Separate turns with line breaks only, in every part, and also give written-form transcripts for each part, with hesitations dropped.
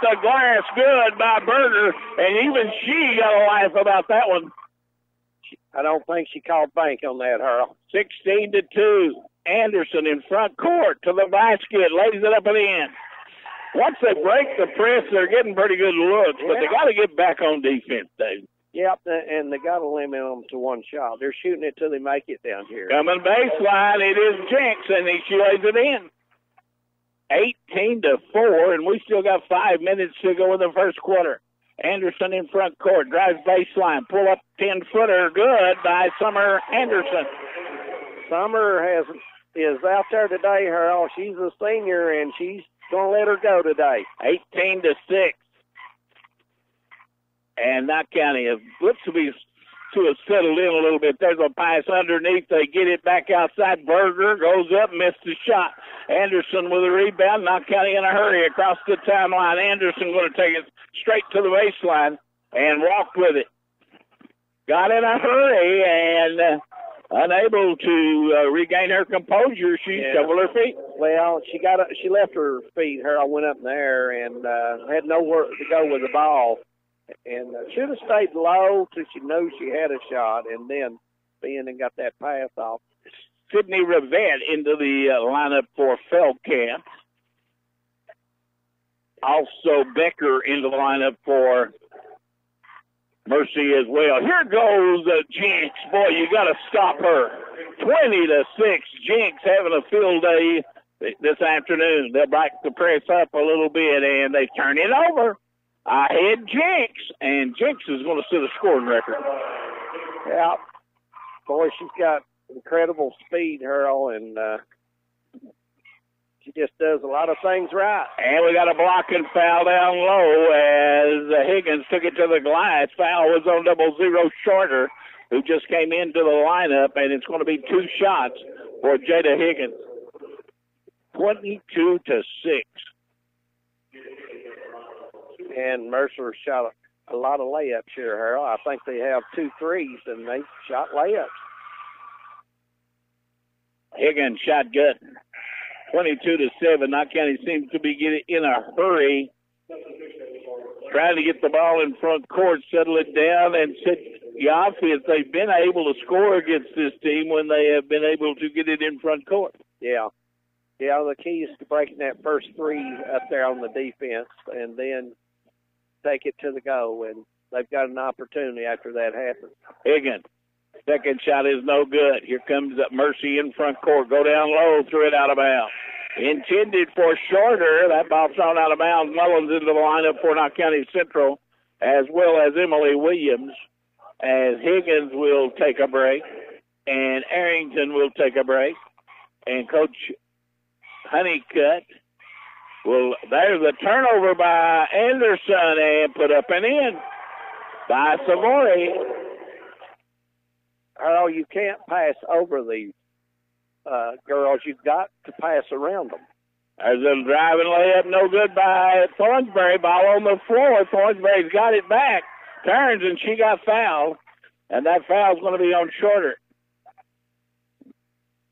the glass good by Berger, and even she got a laugh about that one.
I don't think she called bank on that, Earl.
16-2. Anderson in front court to the basket, lays it up and in. Once they break the press, they're getting pretty good looks, but they got to get back on defense, Dave.
Yep, and they got to limit them to one shot. They're shooting it till they make it down here.
Coming baseline, it is Jenks, and she lays it in. 18-4, and we still got 5 minutes to go in the first quarter. Anderson in front court, drives baseline, pull up 10-footer, good by Summer Anderson.
Summer is out there today, Harold. She's a senior, and she's going to let her go today.
18-6. And Knott County looks to have settled in a little bit. There's a pass underneath. They get it back outside. Berger goes up, missed the shot. Anderson with a rebound. Knott County in a hurry across the timeline. Anderson going to take it straight to the baseline and walk with it. Got in a hurry and unable to regain her composure. She shoveled her feet.
Well, she left her feet. Harold went up in the air and had nowhere to go with the ball. And should have stayed low till she knew she had a shot, and then Ben and got that pass off.
Sydney Rivette into the lineup for Feldkamp. Also Becker into the lineup for Mercy as well. Here goes Jinx. Boy, you got to stop her. 20-6. Jinx having a field day this afternoon. They'll break the press up a little bit, and they turn it over. Ahead Jinx, and Jinx is going to set a scoring record.
Yeah. Boy, she's got incredible speed, Harold, and she just does a lot of things right.
And we got a blocking foul down low as Higgins took it to the glass. Foul was on 00 Shorter, who just came into the lineup, and it's going to be 2 shots for Jada Higgins. 22-6.
And Mercer shot a lot of layups here, Harold. I think they have 2 threes, and they shot layups.
Higgins shot good. 22-7. Knott County seems to be getting in a hurry, trying to get the ball in front court, settle it down, and set the offense. They've been able to score against this team when they have been able to get it in front court.
Yeah. Yeah, the key is to breaking that first 3 up there on the defense, and then take it to the goal, and they've got an opportunity after that happens.
Higgins, second shot is no good. Here comes Mercy in front court. Go down low, threw it out of bounds. Intended for Shorter. That ball thrown out of bounds. Mullins into the lineup for Knott County Central, as well as Emily Williams, as Higgins will take a break, and Arrington will take a break, and Coach Honeycutt there's a turnover by Anderson and put up and in by Savory.
Oh, you can't pass over these girls. You've got to pass around them.
There's a driving layup, no good by Thornsberry. Ball on the floor. Thornsberry's got it back. Turns, and she got fouled. And that foul's going to be on Shorter.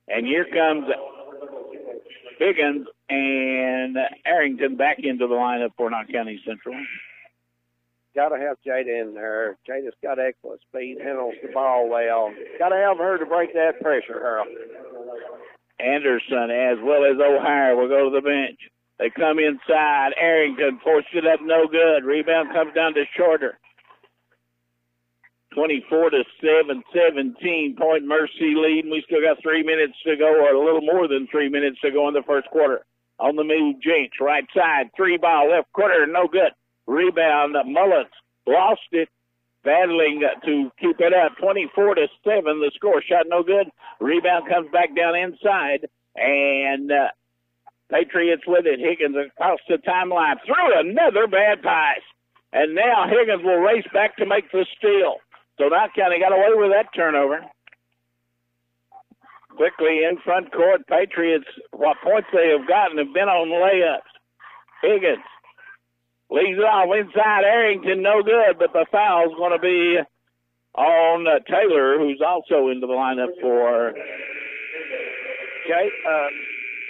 And here comes Higgins and Arrington back into the lineup for Knott County Central.
Got to have Jada in there. Jada's got excellent speed, handles the ball well. Got to have her to break that pressure, Harold.
Anderson, as well as O'Hare, will go to the bench. They come inside. Arrington forced it up, no good. Rebound comes down to Shorter. 24-7, 17-point Mercy lead. We still got 3 minutes to go, or a little more than 3 minutes to go in the first quarter. On the move, Jinx, right side, 3-ball, left quarter, no good. Rebound, Mullins lost it, battling to keep it up. 24-7, the score, shot no good. Rebound comes back down inside, and Patriots with it. Higgins across the timeline, threw another bad pass. And now Higgins will race back to make the steal. So Knott County got away with that turnover. Quickly in front court, Patriots, what points they have gotten have been on layups. Higgins leads it off inside. Arrington, no good, but the foul's going to be on Taylor, who's also into the lineup for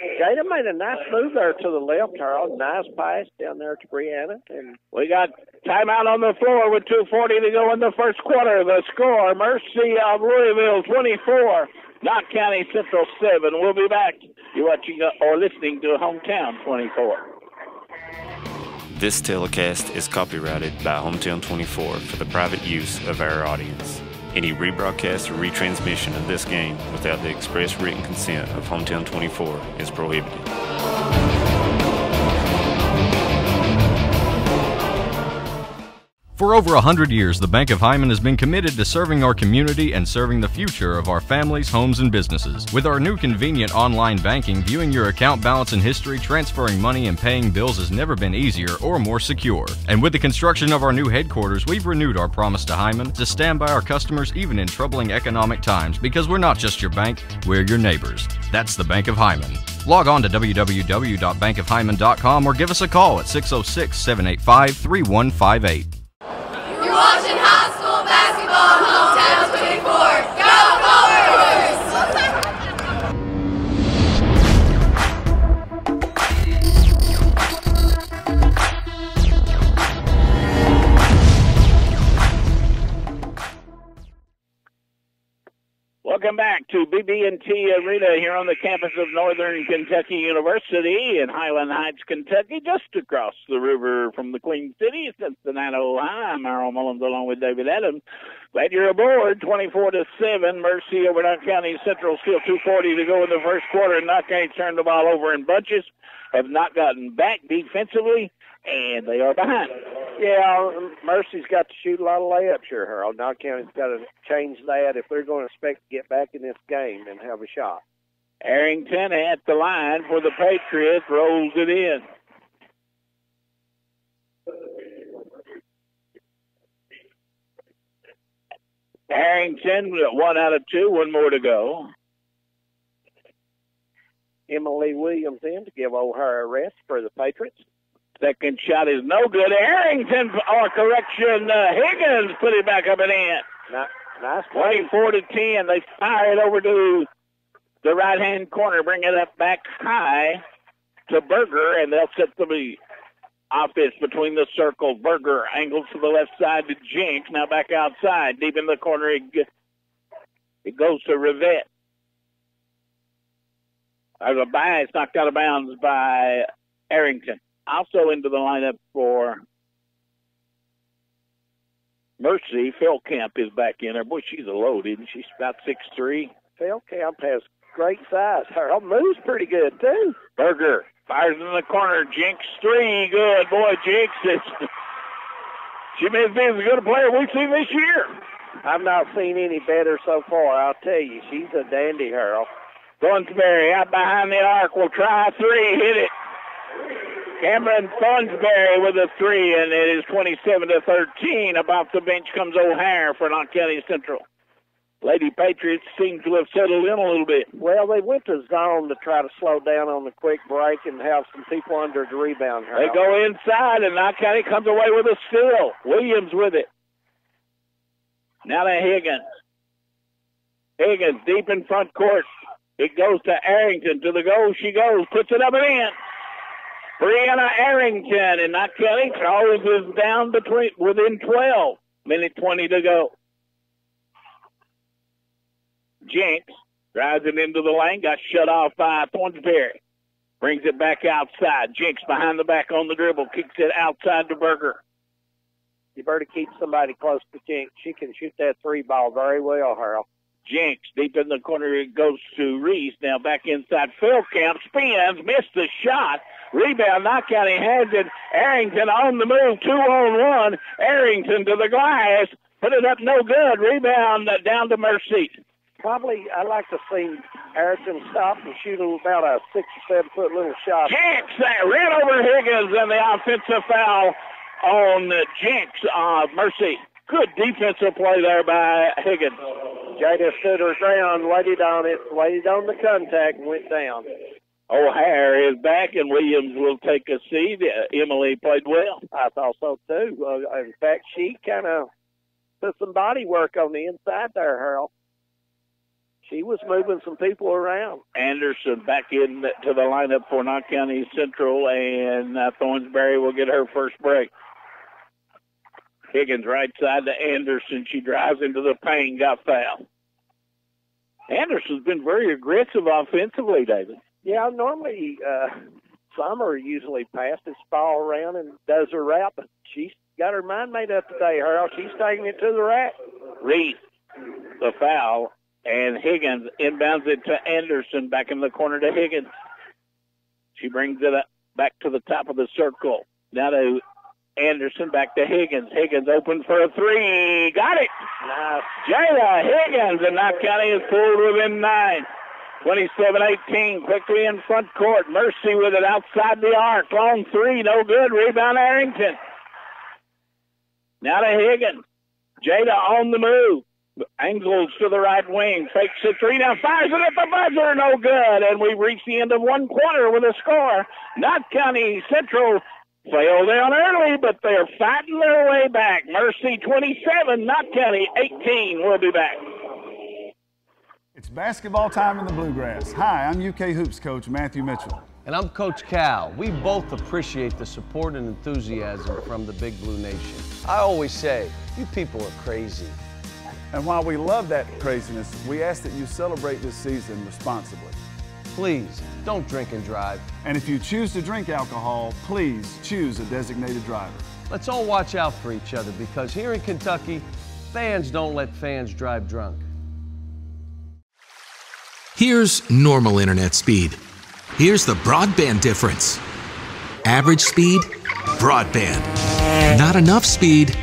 Jada made a nice move there to the left, Harold. Nice pass down there to Brianna. And
we got timeout on the floor with 2:40 to go in the first quarter. The score, Mercy of Louisville 24, Knott County Central 7. We'll be back. You're watching or listening to Hometown 24.
This telecast is copyrighted by Hometown 24 for the private use of our audience. Any rebroadcast or retransmission of this game without the express written consent of Hometown 24 is prohibited.
For over 100 years, the Bank of Hyman has been committed to serving our community and serving the future of our families, homes, and businesses. With our new convenient online banking, viewing your account balance and history, transferring money, and paying bills has never been easier or more secure. And with the construction of our new headquarters, we've renewed our promise to Hyman to stand by our customers even in troubling economic times, because we're not just your bank, we're your neighbors. That's the Bank of Hyman. Log on to www.bankofhyman.com or give us a call at 606-785-3158.
You're watching high school basketball on Hometown 24. Go
Welcome back to BB&T Arena here on the campus of Northern Kentucky University in Highland Heights, Kentucky, just across the river from the Queen City, Cincinnati, Ohio. I'm Merrill Mullins along with David Adams. Glad you're aboard. 24-7, Mercy over Knott County Central. Still 2:40 to go in the first quarter. Knott County turned the ball over in bunches, have not gotten back defensively, and they are behind.
yeah, Mercy's got to shoot a lot of layups here, Harold. Knott County's got to change that if they're going to expect to get back in this game and have a shot.
Arrington at the line for the Patriots, rolls it in. Arrington, 1 out of 2, one more to go.
Emily Williams in to give O'Hara a rest for the Patriots.
Second shot is no good. Arrington, or correction, Higgins put it back up and in.
Nice.
24-10. They fire it over to the right-hand corner, bring it up back high to Berger, and they'll set the offense between the circles. Berger angles to the left side to Jinks. Now back outside. Deep in the corner, it goes to Rivette. There's a bias knocked out of bounds by Arrington. Also into the lineup for Mercy, Feldkamp is back in there. Boy, she's a load, isn't she? She's about 6'3".
Feldkamp has great size. Harold moves pretty good, too.
Berger fires in the corner. Jinks 3. Good. Boy, Jinks she may be as good a player we've seen this year.
I've not seen any better so far, I'll tell you. She's a dandy, Harold.
Thornsberry out behind the arc will try 3. Hit it. Cameron Thornsberry with a 3, and it is 27-13. About the bench comes O'Hare for Knott County Central. Lady Patriots seem to have settled in a little bit.
Well, they went to zone to try to slow down on the quick break and have some people under the rebound.
They go inside, and Knott County comes away with a steal. Williams with it. Now to Higgins. Higgins deep in front court. It goes to Arrington. To the goal she goes. Puts it up and in. Brianna Arrington, and Knott County closes down within 12. Minute 20 to go. Jinks drives it into the lane. Got shut off by Thornsberry. Brings it back outside. Jinks behind the back on the dribble. Kicks it outside to Berger.
You better keep somebody close to Jinks. She can shoot that 3 ball very well, Harold.
Jinks deep in the corner. It goes to Reese. Now back inside. Feldkamp spins. Missed the shot. Rebound. Knott County has it. Arrington on the move. 2-on-1. Arrington to the glass. Put it up. No good. Rebound down to Mercy.
Probably, I'd like to see Arrington stop and shoot about a 6 or 7 foot little shot.
Jinks ran over Higgins, and the offensive foul on Jinks. Mercy. Good defensive play there by Higgins.
Jada stood her ground, waited on the contact, and went down.
O'Hare is back, and Williams will take a seat. Emily played well.
I thought so, too. In fact, she kind of put some body work on the inside there, Harold. She was moving some people around.
Anderson back in to the lineup for Knott County Central, and Thornsbury will get her first break. Higgins right side to Anderson. She drives into the paint, got fouled. Anderson's been very aggressive offensively, David.
Yeah, normally Summer usually passes this ball around and does her route, but she's got her mind made up today, Harold. She's taking it to the rack.
Reed, the foul, and Higgins inbounds it to Anderson, back in the corner to Higgins. She brings it up back to the top of the circle. Now to Anderson, back to Higgins. Higgins open for a three. Got it.
Nice.
Jayla Higgins, and Knott County is pulled within 9. 27-18, quickly in front court. Mercy with it outside the arc. Long three, no good. Rebound, Arrington. Now to Higgins. Jada on the move. Angles to the right wing. Fakes the three, now fires it at the buzzer. No good. And we've reached the end of one quarter with a score. Knott County Central failed down early, but they're fighting their way back. Mercy 27, Knott County 18. We'll be back.
It's basketball time in the Bluegrass. Hi, I'm UK Hoops coach Matthew Mitchell.
And I'm Coach Cal. We both appreciate the support and enthusiasm from the Big Blue Nation. I always say, you people are crazy.
And while we love that craziness, we ask that you celebrate this season responsibly.
Please, don't drink and drive.
And if you choose to drink alcohol, please choose a designated driver.
Let's all watch out for each other, because here in Kentucky, fans don't let fans drive drunk.
Here's normal internet speed. Here's the broadband difference. Average speed, broadband. Not enough speed,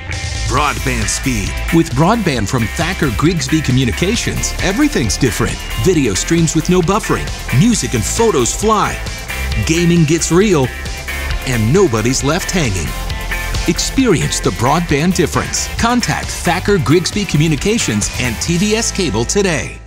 broadband speed. With broadband from Thacker Grigsby Communications, everything's different. Video streams with no buffering. Music and photos fly. Gaming gets real. And nobody's left hanging. Experience the broadband difference. Contact Thacker Grigsby Communications and TDS Cable today.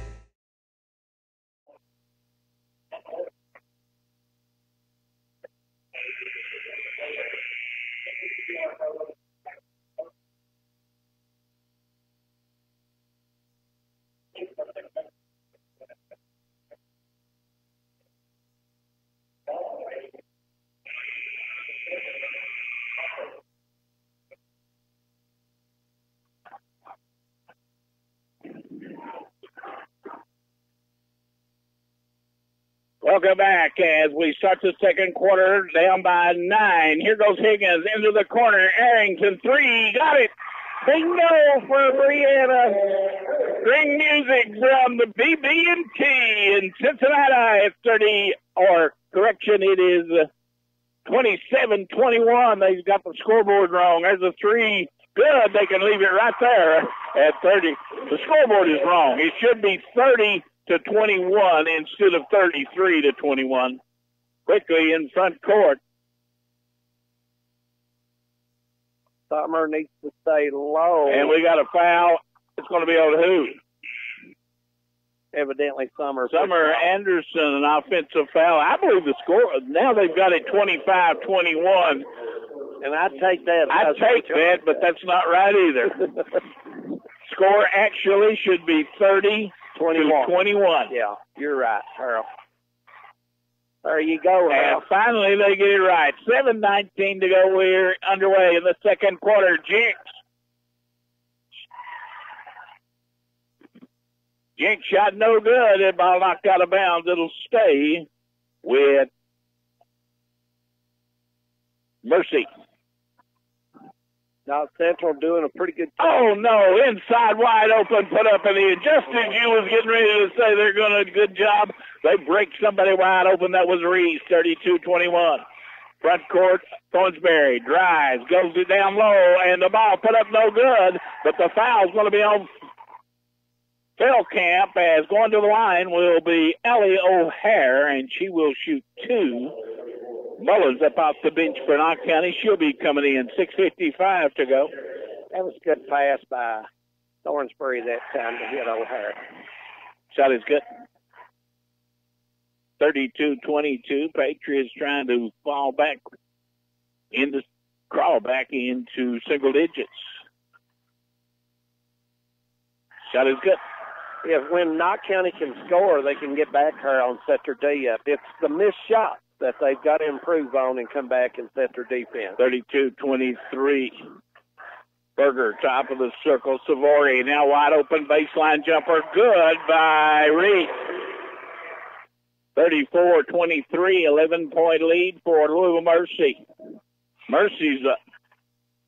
Welcome back as we start the second quarter, down by 9. Here goes Higgins into the corner. Arrington, three, got it. Bingo for Brianna. Bring music from the BB&T in Cincinnati. It's 30, or correction, it is 27-21. They've got the scoreboard wrong. There's a three. Good. They can leave it right there at 30. The scoreboard is wrong. It should be 30-21 instead of 33-21. Quickly in front court.
Summer needs to stay low.
And we got a foul. It's going to be on who?
Evidently Summer.
Anderson, an offensive foul. I believe the score, now they've got it 25-21.
And I'd take that.
I'd take that, but that's not right either. Score actually should be 30-21.
Yeah, you're right, Harold. There you go, Harold.
And finally they get it right. 7:19 to go. We're underway in the second quarter. Jinx shot no good. That ball knocked out of bounds. It'll stay with Mercy.
Now Central doing a pretty good job.
Oh, no, inside wide open, put up in the air. Just as you was getting ready to say they're going to do a good job, they break somebody wide open. That was Reese, 32-21. Front court, Thornsbury drives, goes it down low, and the ball put up no good, but the foul's going to be on Feldkamp, as going to the line will be Ellie O'Hare, and she will shoot two. Mullins up off the bench for Knott County. She'll be coming in. 6:55 to go.
That was a good pass by Thornsbury that time to hit O'Hare.
Shot is good. 32-22. Patriots trying to crawl back into single digits. Shot is good.
when Knott County can score, they can get back her and set their D up. It's the missed shots that they've got to improve on and come back and set their defense.
32-23. Berger, top of the circle. Savory now wide open baseline jumper. Good by Reed. 34-23, 11-point lead for Louisville Mercy. Mercy's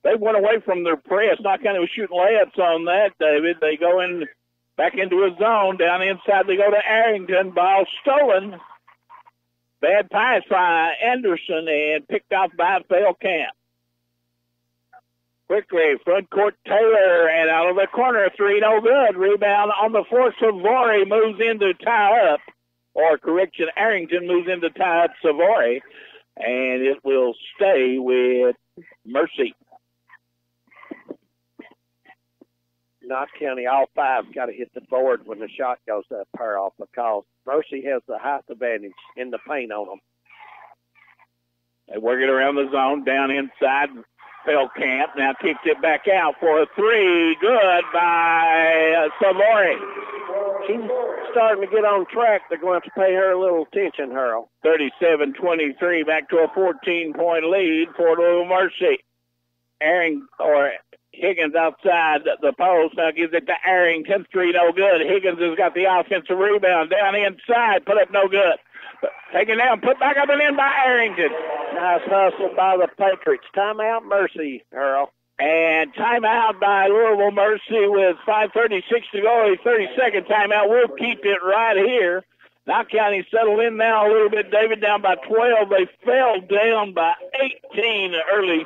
they went away from their press. Knott County was shooting layups on that, David. They go in back into a zone. Down inside they go to Arrington. Ball stolen. Bad pass by Anderson and picked off by Feldkamp. Quickly, front court Taylor, and out of the corner, three, no good. Rebound on the floor. Savory moves in to tie up. Or correction, Arrington moves in to tie up Savory. And it will stay with Mercy.
Knott County, all five got to hit the board when the shot goes up her off because Mercy has the height advantage in the paint on them.
They work it around the zone, down inside. Feldkamp now kicks it back out for a three. Good by Savory.
She's starting to get on track. They're going to have to pay her a little attention, Harold.
37-23, back to a 14-point lead for Louisville Mercy. Higgins outside the post. Now gives it to Arrington. Three, no good. Higgins has got the offensive rebound. Down inside. Put up no good. Taken down. Put back up and in by Arrington.
Nice hustle by the Patriots. Timeout, Mercy, Earl.
And timeout by Louisville Mercy with 5:36 to go. A 30-second timeout. We'll keep it right here. Knott County settled in now a little bit. David down by 12. They fell down by 18 early.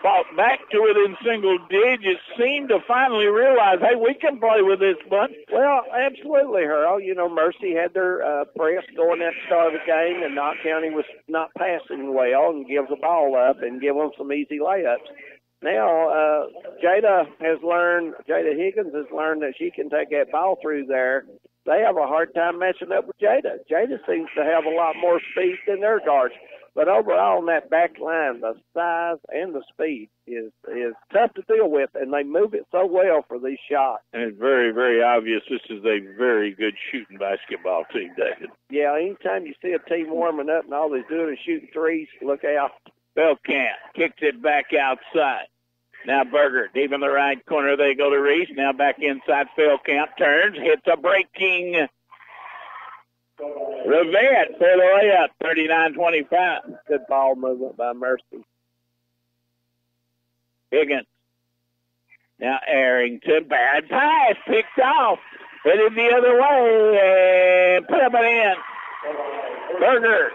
Fought back to it in single digits, seemed to finally realize, hey, we can play with this bunch.
Well, absolutely, Harold. You know, Mercy had their press going at the start of the game, and Knott County was not passing well and gives the ball up and give them some easy layups. Now, Jada Higgins has learned that she can take that ball through there. They have a hard time matching up with Jada. Jada seems to have a lot more speed than their guards. But overall, on that back line, the size and the speed is tough to deal with, and they move it so well for these shots.
And it's very, very obvious this is a very good shooting basketball team, David.
Yeah, anytime you see a team warming up and all they're doing is shooting threes, look out.
Feldkamp kicks it back outside. Now Berger, deep in the right corner, they go to Reese. Now back inside, Feldkamp turns, hits a breaking Revette for the layup, 39-25.
Good ball movement by Mercy.
Higgins. Now Arrington, bad pass, picked off. Headed the other way and put up an in. Berger,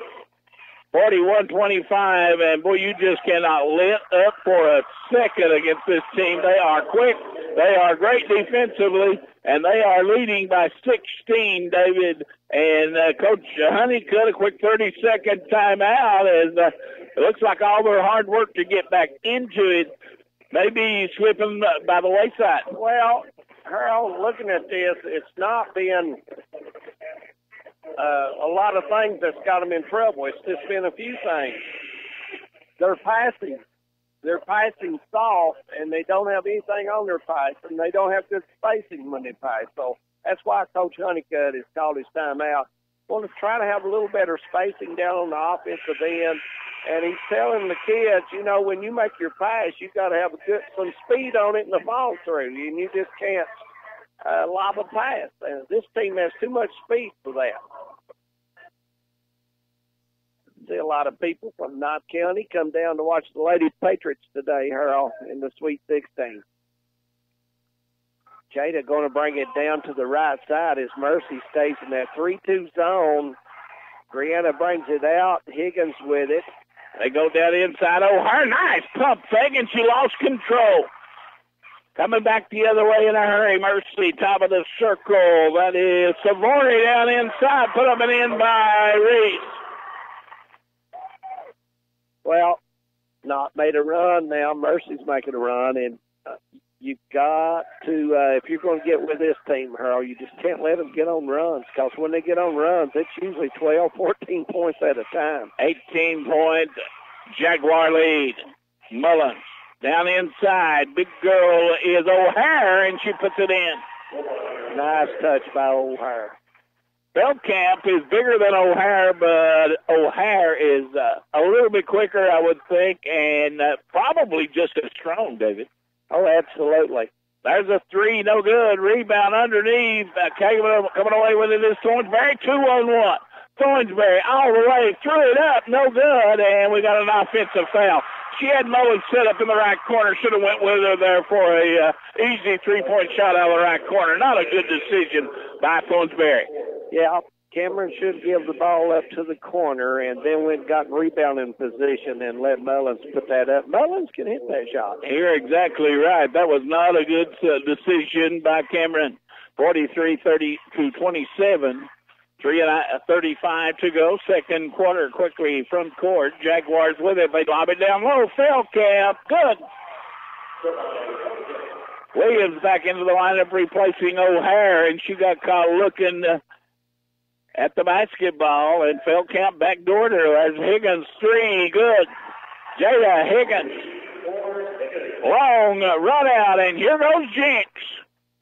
41-25, and boy, you just cannot let up for a second against this team. They are quick, they are great defensively, and they are leading by 16, David. And Coach Honeycutt, a quick 30-second timeout, as it looks like all their hard work to get back into it maybe slipping by the wayside.
Well, Harold, looking at this, it's not been a lot of things that's got them in trouble. It's just been a few things. They're passing soft, and they don't have anything on their pass, and they don't have good spacing when they pass. So that's why Coach Honeycutt has called his timeout. Want to try to have a little better spacing down on the offensive end. And he's telling the kids, you know, when you make your pass, you've got to have some speed on it in the fall through, and you just can't lob a pass. And this team has too much speed for that. See a lot of people from Knott County come down to watch the Lady Patriots today, Harold, in the Sweet 16. Jada going to bring it down to the right side as Mercy stays in that 3-2 zone. Brianna brings it out. Higgins with it.
They go down inside. Oh, her nice pump fake, and she lost control. Coming back the other way in a hurry. Mercy, top of the circle. That is Savory down inside. Put up and in by Reese.
Well, Knott made a run now. Mercy's making a run, and you've got to, if you're going to get with this team, Harold, you just can't let them get on runs, because when they get on runs, it's usually 12, 14 points at a time.
18-point Jaguar lead. Mullins down inside. Big girl is O'Hare, and she puts it in.
Nice touch by O'Hare.
Feldkamp is bigger than O'Hare, but O'Hare is a little bit quicker, I would think, and probably just as strong, David.
Oh, absolutely.
There's a three, no good. Rebound underneath. Coming away with it is Thornsberry. 2-on-1. Thornsberry all the way, threw it up, no good, and we got an offensive foul. She had Mullen set up in the right corner. Should have went with her there for a easy three-point shot out of the right corner. Not a good decision by Thornsberry.
Yeah, Cameron should give the ball up to the corner and then got rebounding position and let Mullins put that up. Mullins can hit that shot.
You're exactly right. That was not a good decision by Cameron. 43-32-27. 3:35 to go. Second quarter quickly front court. Jaguars with it. They lob it down low. Feldkamp. Good. Williams back into the lineup replacing O'Hare, and she got caught looking at the basketball, and Feldkamp backdoored her. There's Higgins, three. Good. Jada Higgins. Long run out, and here goes Jinx.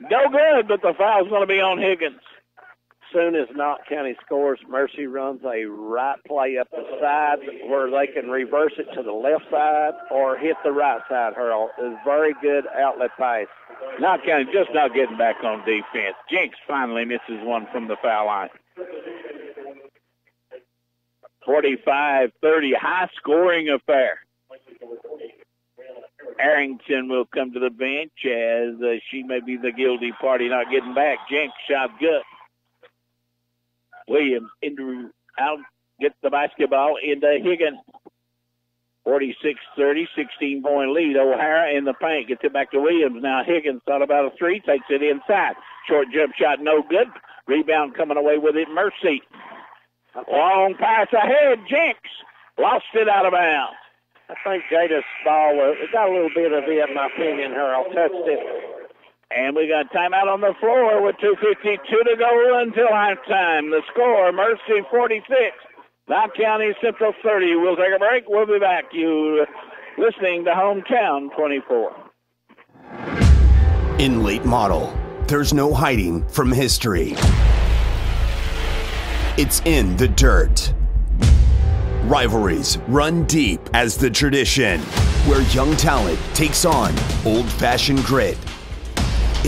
No good, but the foul's going to be on Higgins.
Soon as Knott County scores, Mercy runs a right play up the side where they can reverse it to the left side or hit the right side. Hurl is very good outlet pass.
Knott County just not getting back on defense. Jinx finally misses one from the foul line. 45-30, high-scoring affair. Arrington will come to the bench as she may be the guilty party not getting back. Jinx shot good. Williams out, gets the basketball into Higgins. 46-30, 16-point lead. O'Hara in the paint, gets it back to Williams. Now Higgins thought about a three, takes it inside. Short jump shot, no good. Rebound coming away with it, Mercy. Long pass ahead, Jinx. Lost it out of bounds.
I think Jada's ball, it got a little bit of it, in my opinion, Hurl. Touched it.
And we got timeout on the floor with 2:52 to go until halftime. The score, Mercy 46, Knott County Central 30. We'll take a break. We'll be back. You listening to Hometown 24.
In late model, there's no hiding from history. It's in the dirt. Rivalries run deep as the tradition, where young talent takes on old-fashioned grit.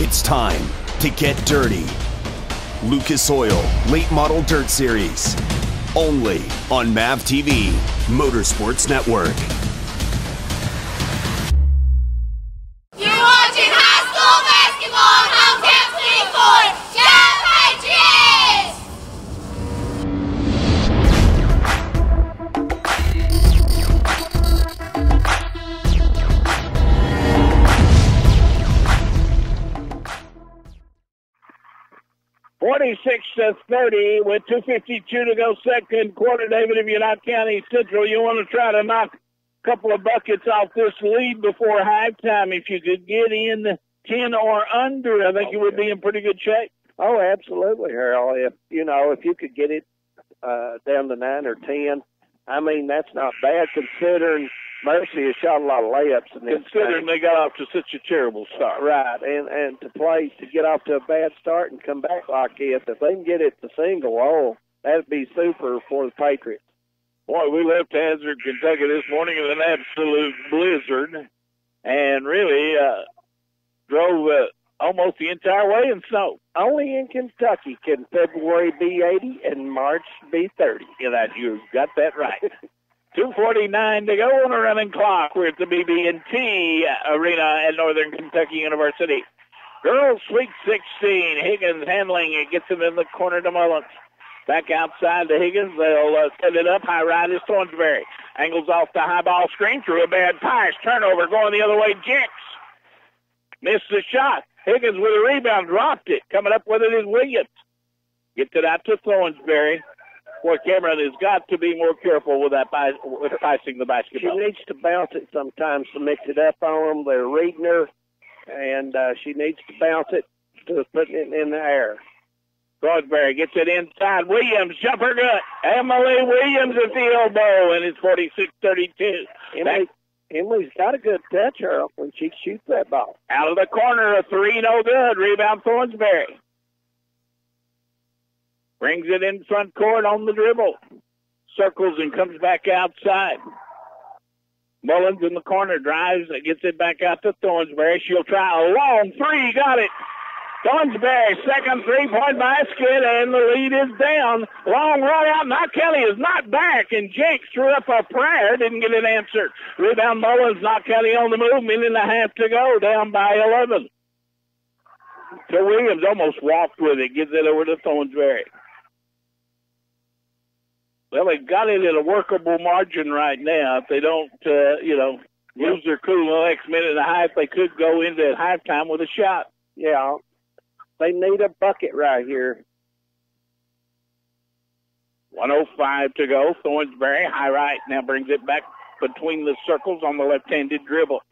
It's time to get dirty. Lucas Oil Late Model Dirt Series. Only on MAV TV, Motorsports Network.
You're watching high school basketball on Hometown 24. Go Patriots!
46-30 with 2:52 to go second quarter. David, if you're Knott County Central, you want to try to knock a couple of buckets off this lead before halftime. If you could get in 10 or under, I think you would be in pretty good shape.
Oh, absolutely, Harold. If you could get it down to 9 or 10, I mean, that's not bad considering Mercy has shot a lot of layups.
Considering they got off to such a terrible start.
Right, and to get off to a bad start and come back like this, if they can get it to single, that'd be super for the Patriots.
Boy, we left Hazard, Kentucky this morning in an absolute blizzard and really drove almost the entire way in snow.
Only in Kentucky can February be 80 and March be 30.
Yeah, you got that right. 2:49 to go on a running clock. We're at the BB&T Arena at Northern Kentucky University. Girls Sweet 16. Higgins handling it, gets it in the corner to Mullins. Back outside to Higgins. They'll set it up. High right is Thornsberry. Angles off the high ball screen through a bad pass. Turnover going the other way. Jinx missed the shot. Higgins with a rebound, dropped it. Coming up with it is Williams. Gets it out to Thornsberry. Boy, Cameron has got to be more careful with passing the basketball.
She needs to bounce it sometimes to mix it up on them. They're reading her, and she needs to bounce it to putting it in the air.
Thornsberry gets it inside. Williams, jumper good. Emily Williams at the elbow, and it's 46-32.
Emily's got a good touch, Earl, when she shoots that ball.
Out of the corner, a three, no good. Rebound, Thornsberry. Brings it in front court on the dribble. Circles and comes back outside. Mullins in the corner, drives, gets it back out to Thornsberry. She'll try a long three, got it. Thornsberry, second three-point basket, and the lead is down. Long run out, Knott County is not back, and Jenks threw up a prayer, didn't get it answered. Rebound Mullins, Knott County on the move, minute and a half to go, down by 11. So Williams almost walked with it, gets it over to Thornsberry. Well, they've got it at a workable margin right now. If they don't, lose their cool in the next minute and a half, they could go into halftime with a shot.
Yeah. They need a bucket right here.
1:05 to go. Thornsberry, high right, now brings it back between the circles on the left-handed dribble.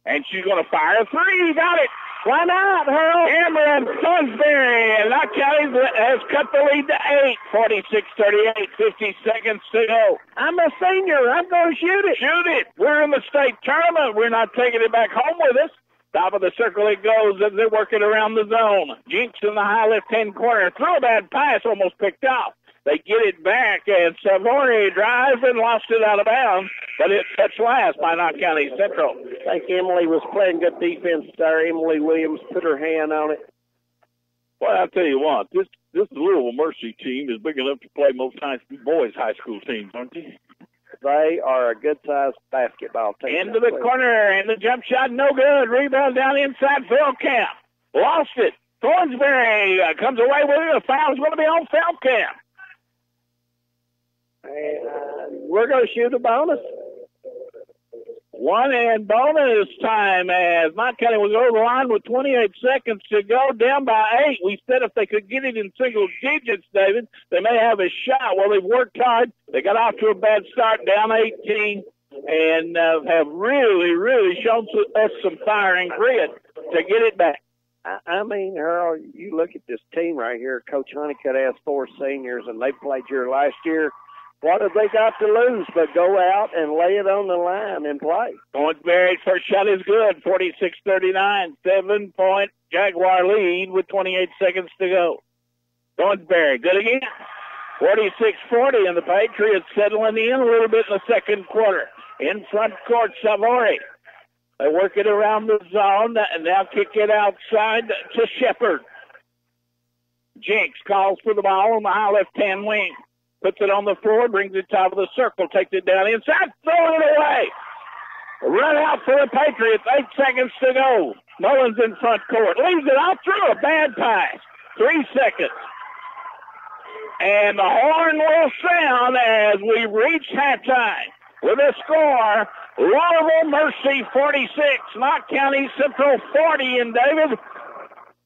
And she's going to fire a three. Got it. Why not, Harold? Cameron Thornsberry, and Knott County has cut the lead to 8. 46-38, 50 seconds to go.
I'm a senior. I'm going to shoot it.
Shoot it. We're in the state tournament. We're not taking it back home with us. Top of the circle it goes as they're working around the zone. Jenks in the high left-hand corner. Throw a bad pass, almost picked off. They get it back, and Savory drives and lost it out of bounds, but it's touched last by Knott County Central.
I think Emily was playing good defense there. Emily Williams put her hand on it.
Well, I'll tell you what, this Louisville Mercy team is big enough to play most boys' high school teams, aren't they?
They are a good-sized basketball team.
Into the corner, and the jump shot no good. Rebound down inside Feldkamp. Lost it. Thornsberry comes away with it. A foul's going to be on Feldkamp.
And we're going to shoot a bonus.
One and bonus time as Knott County was over the line with 28 seconds to go, down by 8. We said if they could get it in single digits, David, they may have a shot. Well, they've worked hard. They got off to a bad start, down 18, and have really, really shown us some fire and grit to get it back.
I mean, Harold, you look at this team right here. Coach Honeycutt has 4 seniors, and they played here last year. What have they got to lose but go out and lay it on the line and play?
Thornsberry's first shot is good, 46-39, 7-point Jaguar lead with 28 seconds to go. Thornsberry, good again. 46-40, and the Patriots settling in a little bit in the second quarter. In front court, Savory. They work it around the zone and now kick it outside to Shepard. Jenks calls for the ball on the high left-hand wing. Puts it on the floor, brings it top of the circle, takes it down inside, throw it away. Run out for the Patriots, 8 seconds to go. Mullins in front court, leaves it out through a bad pass. 3 seconds. And the horn will sound as we reach halftime. With a score, Louisville Mercy 46, Knott County Central 40, and David,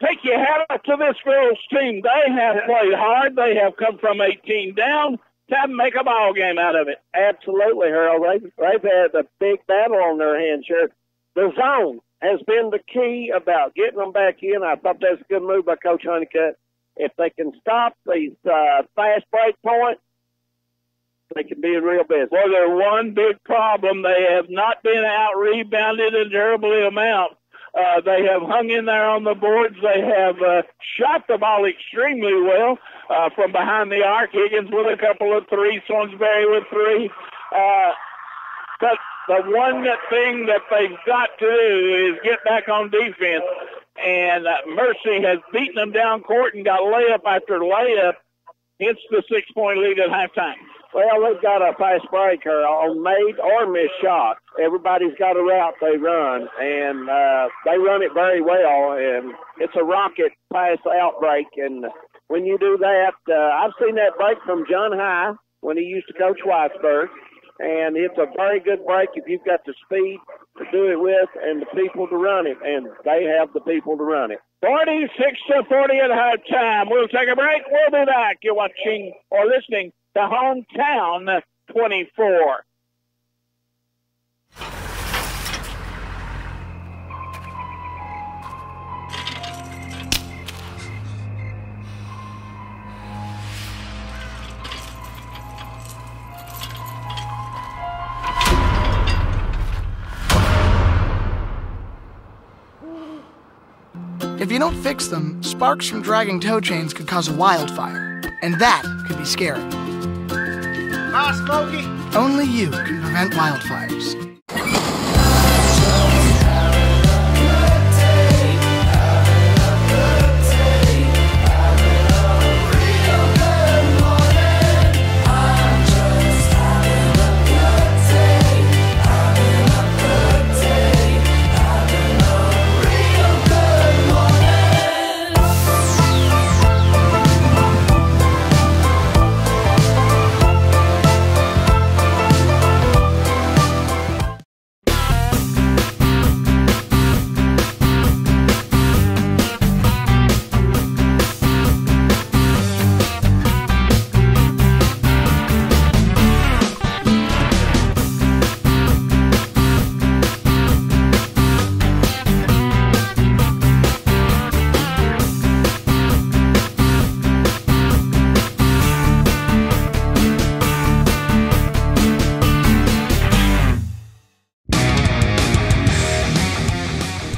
take your hat off to this girls team. They have played hard. They have come from 18 down to make a ball game out of it.
Absolutely, Harold. They've had a big battle on their hands here. The zone has been the key about getting them back in. I thought that was a good move by Coach Honeycutt. If they can stop these fast break points, they can be in real business.
Well, there's one big problem. They have not been out-rebounded a terribly amount. They have hung in there on the boards. They have shot the ball extremely well from behind the arc. Higgins with a couple of threes, Thornsberry with 3. But the one thing that they've got to do is get back on defense. And Mercy has beaten them down court and got layup after layup. Hence the 6-point lead at halftime.
Well, they've got a fast breaker on made or missed shots. Everybody's got a route they run, and they run it very well, and it's a rocket pass out break. And when you do that, I've seen that break from John High when he used to coach Whitesburg, and it's a very good break if you've got the speed to do it with and the people to run it, and they have the people to run it.
46-40 at halftime. We'll take a break. We'll be back. You're watching or listening to Hometown 24.
If you don't fix them, sparks from dragging tow chains could cause a wildfire, and that could be scary.
Bye, Smokey.
Only you can prevent wildfires.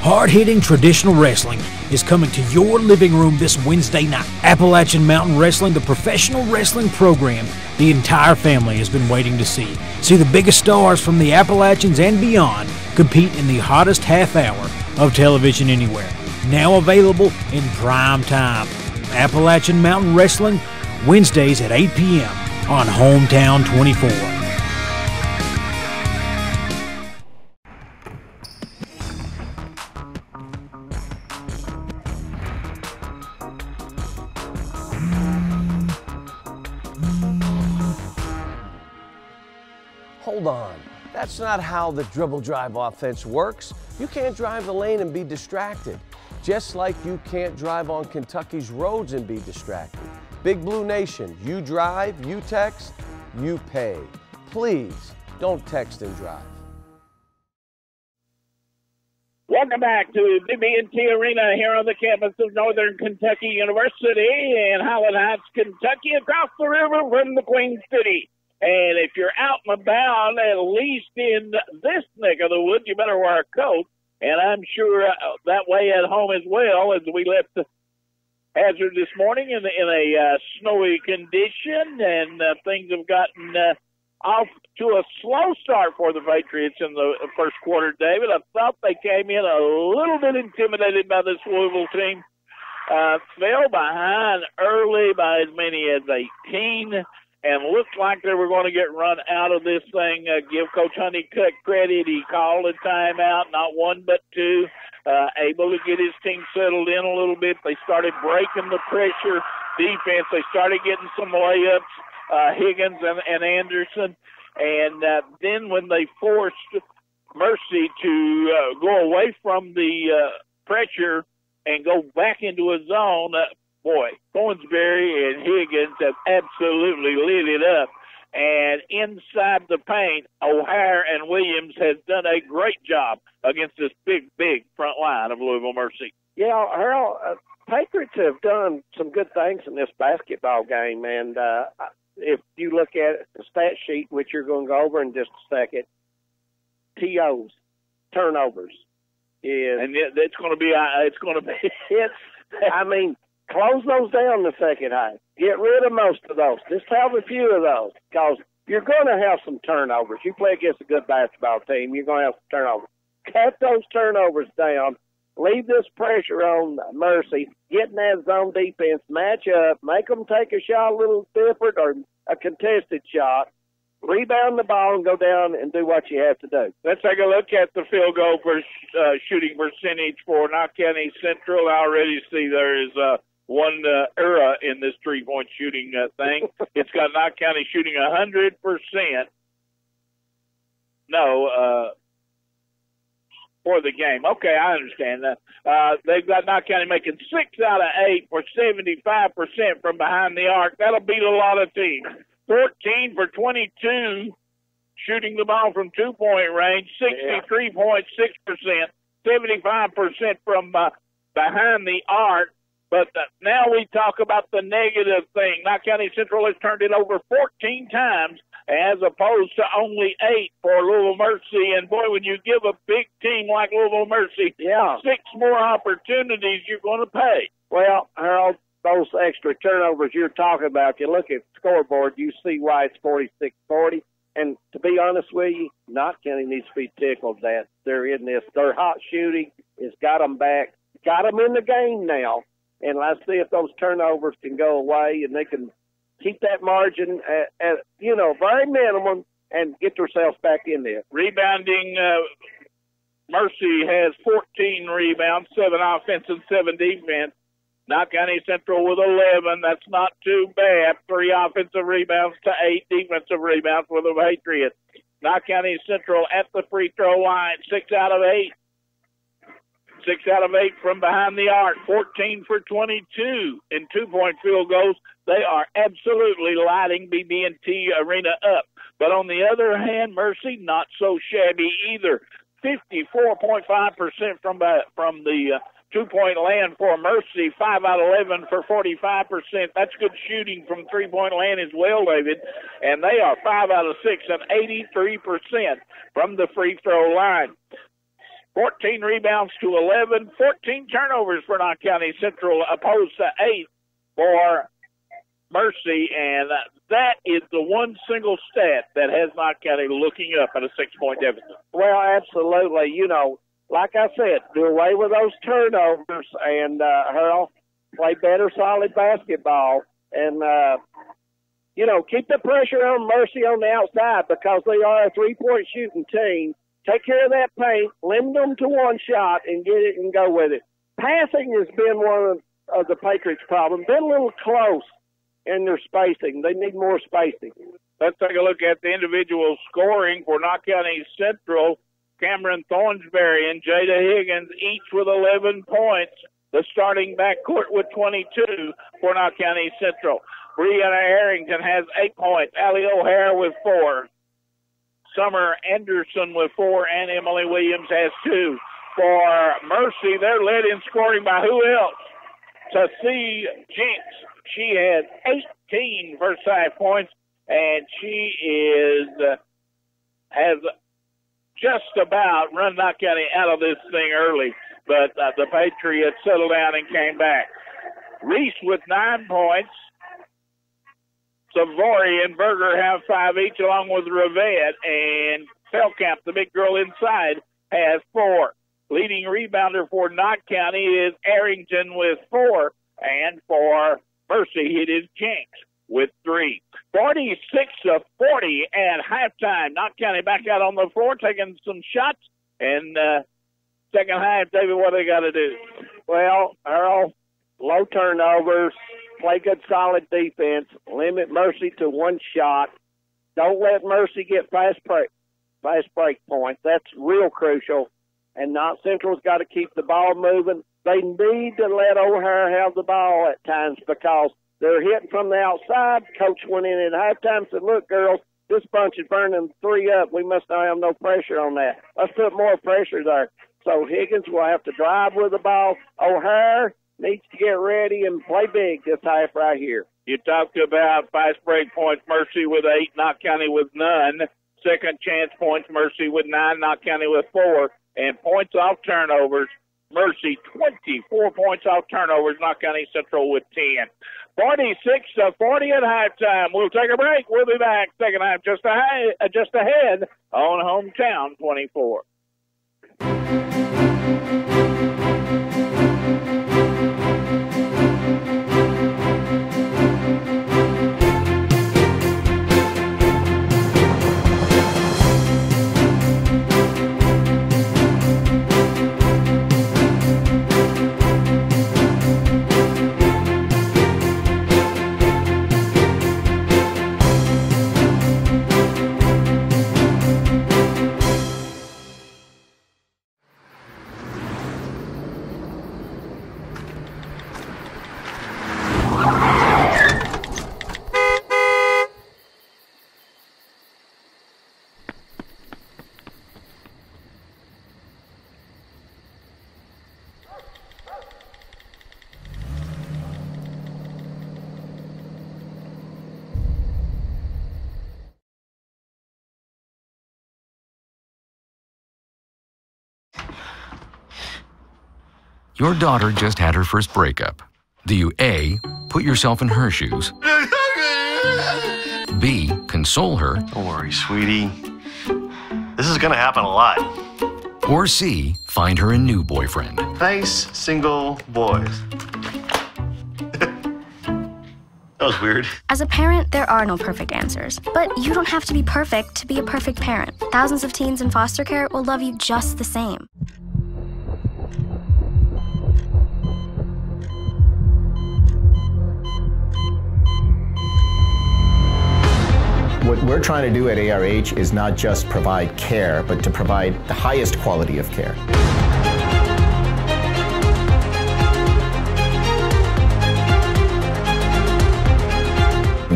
Hard-hitting traditional wrestling is coming to your living room this Wednesday night. Appalachian Mountain Wrestling, the professional wrestling program the entire family has been waiting to see. See the biggest stars from the Appalachians and beyond compete in the hottest half hour of television anywhere. Now available in prime time. Appalachian Mountain Wrestling, Wednesdays at 8 p.m. on Hometown 24.
Hold on. That's not how the dribble drive offense works. You can't drive the lane and be distracted. Just like you can't drive on Kentucky's roads and be distracted. Big Blue Nation, you drive, you text, you pay. Please don't text and drive.
Welcome back to BB&T Arena here on the campus of Northern Kentucky University in Highland Heights, Kentucky, across the river from the Queen City. And if you're out and about, at least in this neck of the woods, you better wear a coat. And I'm sure that way at home as well, as we left the hazard this morning in a snowy condition, and things have gotten off to a slow start for the Patriots in the first quarter, David. I thought they came in a little bit intimidated by this Louisville team. Fell behind early by as many as 18. And looked like they were going to get run out of this thing. Give Coach Honeycutt credit. He called a timeout, not one but two, able to get his team settled in a little bit. They started breaking the pressure defense. They started getting some layups, Higgins and Anderson. And then when they forced Mercy to go away from the pressure and go back into a zone, boy, Thornsberry and Higgins have absolutely lit it up. And inside the paint, O'Hare and Williams has done a great job against this big front line of Louisville Mercy.
Yeah, Harold, Patriots have done some good things in this basketball game. And if you look at the stat sheet, which you're going to go over in just a second, TOs, turnovers, is...
And it's going to be,
I mean, close those down the second half. Get rid of most of those. Just have a few of those, because you're going to have some turnovers. You play against a good basketball team, you're going to have some turnovers. Cut those turnovers down. Leave this pressure on Mercy. Get in that zone defense. Match up. Make them take a shot a little different or a contested shot. Rebound the ball and go down and do what you have to do.
Let's take a look at the field goal shooting percentage for Knott County Central. I already see there is one error in this three-point shooting thing. It's got Knott County shooting 100%. No, for the game. Okay, I understand that. They've got Knott County making 6 out of 8 for 75% from behind the arc. That'll beat a lot of teams. 14 for 22 shooting the ball from two-point range, 63.6%, 75% from behind the arc. But now we talk about the negative thing. Knott County Central has turned it over 14 times as opposed to only 8 for Louisville Mercy. And, boy, when you give a big team like Louisville Mercy 6 more opportunities, you're going to pay.
Well, Harold, those extra turnovers you're talking about, you look at the scoreboard, you see why it's 46-40. And to be honest with you, Knott County needs to be tickled that they're in this. Their hot shooting has got them back, got them in the game now. And let's see if those turnovers can go away and they can keep that margin at very minimum and get themselves back in there.
Rebounding, Mercy has 14 rebounds, 7 offense and 7 defense. Knott County Central with 11. That's not too bad. 3 offensive rebounds to 8 defensive rebounds for the Patriots. Knott County Central at the free throw line, 6 out of 8. 6 out of 8 from behind the arc, 14 for 22 in 2-point field goals. They are absolutely lighting BB&T Arena up. But on the other hand, Mercy, not so shabby either. 54.5% from the 2-point land for Mercy, 5 out of 11 for 45%. That's good shooting from 3-point land as well, David. And they are 5 out of 6 and 83% from the free throw line. 14 rebounds to 11, 14 turnovers for Knott County Central, opposed to 8 for Mercy, and that is the one single stat that has Knott County looking up at a 6-point deficit.
Well, absolutely. Like I said, do away with those turnovers and, Harold, play better, solid basketball, and, keep the pressure on Mercy on the outside because they are a 3-point shooting team. Take care of that paint, limit them to one shot, and get it and go with it. Passing has been one of the Patriots' problems. Been a little close in their spacing. They need more spacing.
Let's take a look at the individual scoring for Knott County Central. Cameron Thornsberry and Jada Higgins, each with 11 points. The starting backcourt with 22 for Knott County Central. Brianna Harrington has 8 points. Allie O'Hare with 4. Summer Anderson with 4, and Emily Williams has 2. For Mercy, they're led in scoring by who else? Tassie Jinks. She has 18 first 5 points, and she has just about run Knott County out of this thing early, but the Patriots settled down and came back. Reese with 9 points. Savory and Berger have 5 each, along with Rivette, and Felkamp, the big girl inside, has 4. Leading rebounder for Knott County is Arrington with 4, and for Mercy, it is Jenks with 3. 46-40 at halftime. Knott County back out on the floor, taking some shots, and second half, David, what they got to do?
Well, Earl, low turnovers, play good solid defense, limit Mercy to 1 shot. Don't let Mercy get fast break points. That's real crucial. And Knott Central's got to keep the ball moving. They need to let O'Hare have the ball at times because they're hitting from the outside. Coach went in at halftime and said, look, girls, this bunch is burning 3 up. We must not have no pressure on that. Let's put more pressure there. So Higgins will have to drive with the ball. O'Hare needs to get ready and play big this half right here.
You talked about fast break points, Mercy with 8, Knott County with none. Second chance points, Mercy with 9, Knott County with 4. And points off turnovers, Mercy 24 points off turnovers, Knott County Central with 10. 46-40 at halftime. We'll take a break. We'll be back. Second half just ahead on Hometown 24.
Your daughter just had her first breakup. Do you A, put yourself in her shoes? B, console her?
Don't worry, sweetie. This is gonna happen a lot.
Or C, find her a new boyfriend?
Nice single boys. That was weird.
As a parent, there are no perfect answers. But you don't have to be perfect to be a perfect parent. Thousands of teens in foster care will love you just the same.
What we're trying to do at ARH is not just provide care, but to provide the highest quality of care.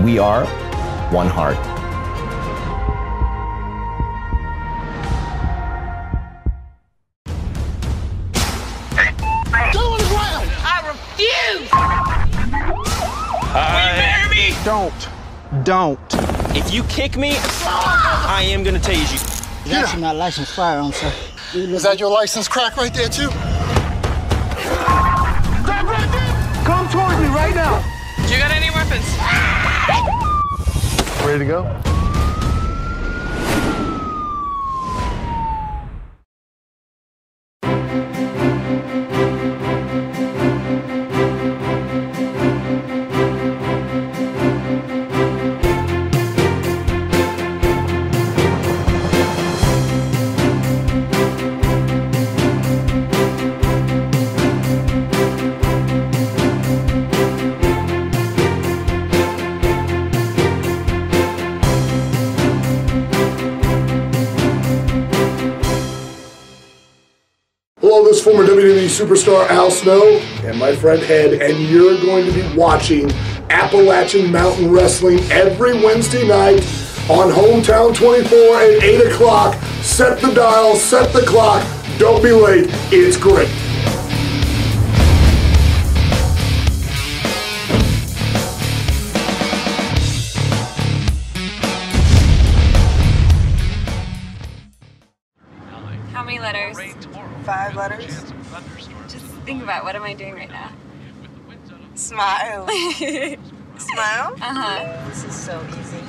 We are one heart.
Go on the ground! I refuse! Will you marry me?
Don't. If you kick me, I am gonna tase you.
That's not licensed firearm, sir. Is that your license crack right there, too? Stop right there! Come towards me right now!
You got any weapons?
Ready to go?
Hello, this is former WWE superstar Al Snow and my friend Ed, and you're going to be watching Appalachian Mountain Wrestling every Wednesday night on Hometown 24 at 8 o'clock. Set the dial, set the clock, don't be late, it's great.
How many letters? 5 letters. Just think about, what am I doing right now? Smile. Smile? Uh-huh. This is so easy.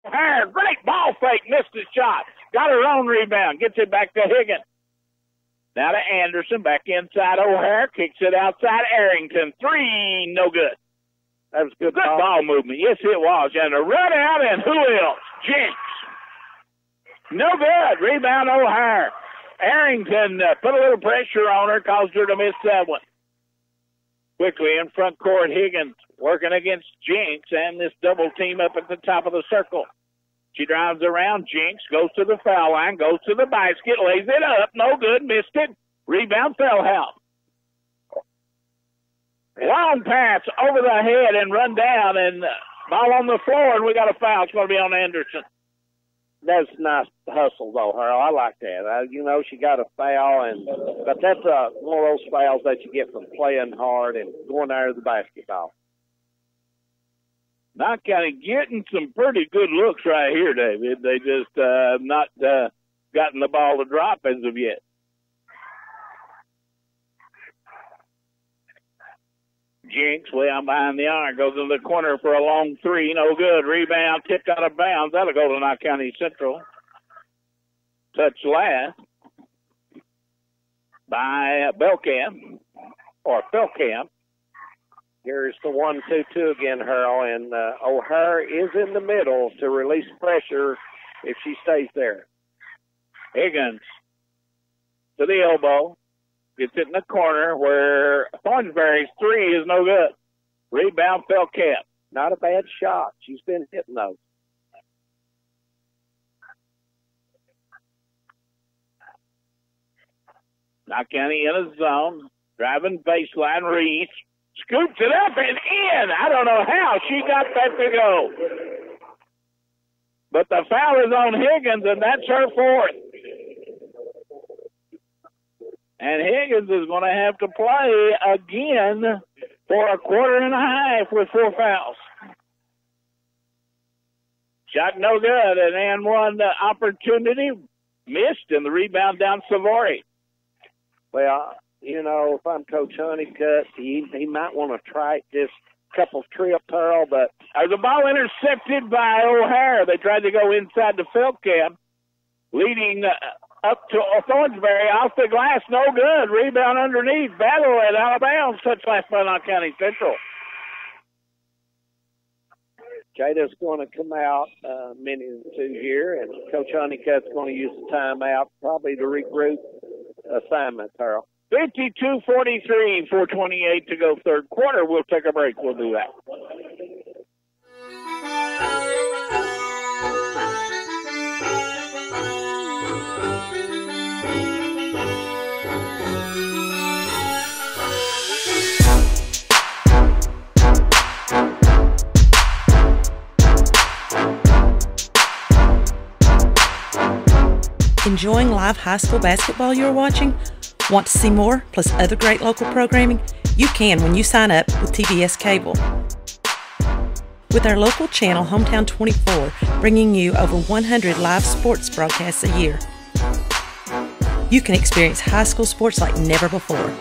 O'Hare, great ball fake, missed his shot. Got her own rebound, gets it back to Higgins. Now to Anderson, back inside O'Hare, kicks it outside Arrington. 3, no good.
That was good
ball movement. Yes, it was. And a run out, and who else? Jinx. No good. Rebound O'Hare. Arrington put a little pressure on her, caused her to miss that one. Quickly in front court, Higgins working against Jinx and this double team up at the top of the circle. She drives around. Jinx goes to the foul line, goes to the basket, lays it up. No good. Missed it. Rebound Feldhouse. Long pass over the head and run down, and ball on the floor, and we got a foul. It's going to be on Anderson.
That's nice hustle, though, Harold. I like that. You know, she got a foul, but that's one of those fouls that you get from playing hard and going out of the basketball.
Not kind of getting some pretty good looks right here, David. They just not gotten the ball to drop as of yet. Jinx way out behind the arc, goes in the corner for a long 3, no good. Rebound, tipped out of bounds. That'll go to Knott County Central. Touch last by Belkamp, or Felkamp.
Here's the 1-2-2 again, Harold, and O'Hare is in the middle to release pressure if she stays there.
Higgins to the elbow. Gets it in the corner where Thornsberry's 3 is no good. Rebound Felkamp.
Not a bad shot. She's been hitting those.
Knott County in a zone. Driving baseline. Reese scoops it up and in. I don't know how she got that to go. But the foul is on Higgins, and that's her 4th. And Higgins is going to have to play again for a quarter and a half with 4 fouls. Shot no good, and then one opportunity missed, and the rebound down Savory.
Well, you know, if I'm Coach Honeycutt, he might want to try this couple trips, Earl, but
the ball intercepted by O'Hare. They tried to go inside the Feldkamp, leading up to Thornsberry off the glass, no good. Rebound underneath, battle at out of bounds. Touch last by Knott County Central.
Jada's going to come out minute or 2 here, and Coach Honeycutt's going to use the timeout probably to regroup assignment, Earl.
52-43, 4:28 to go third quarter. We'll take a break. We'll do that.
Enjoying live high school basketball you're watching? Want to see more, plus other great local programming? You can when you sign up with TBS Cable. With our local channel, Hometown 24, bringing you over 100 live sports broadcasts a year. You can experience high school sports like never before.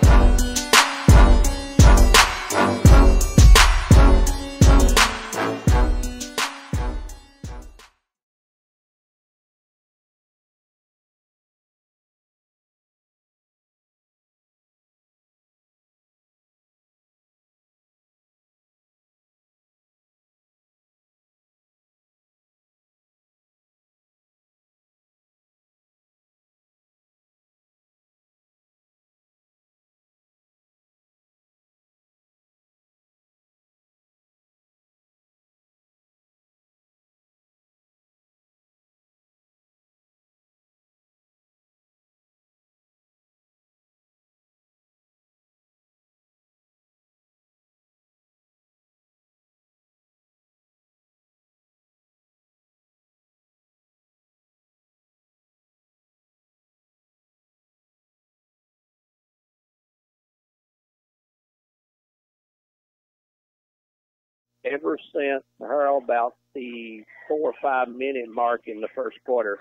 Ever since about the 4 or 5 minute mark in the first quarter.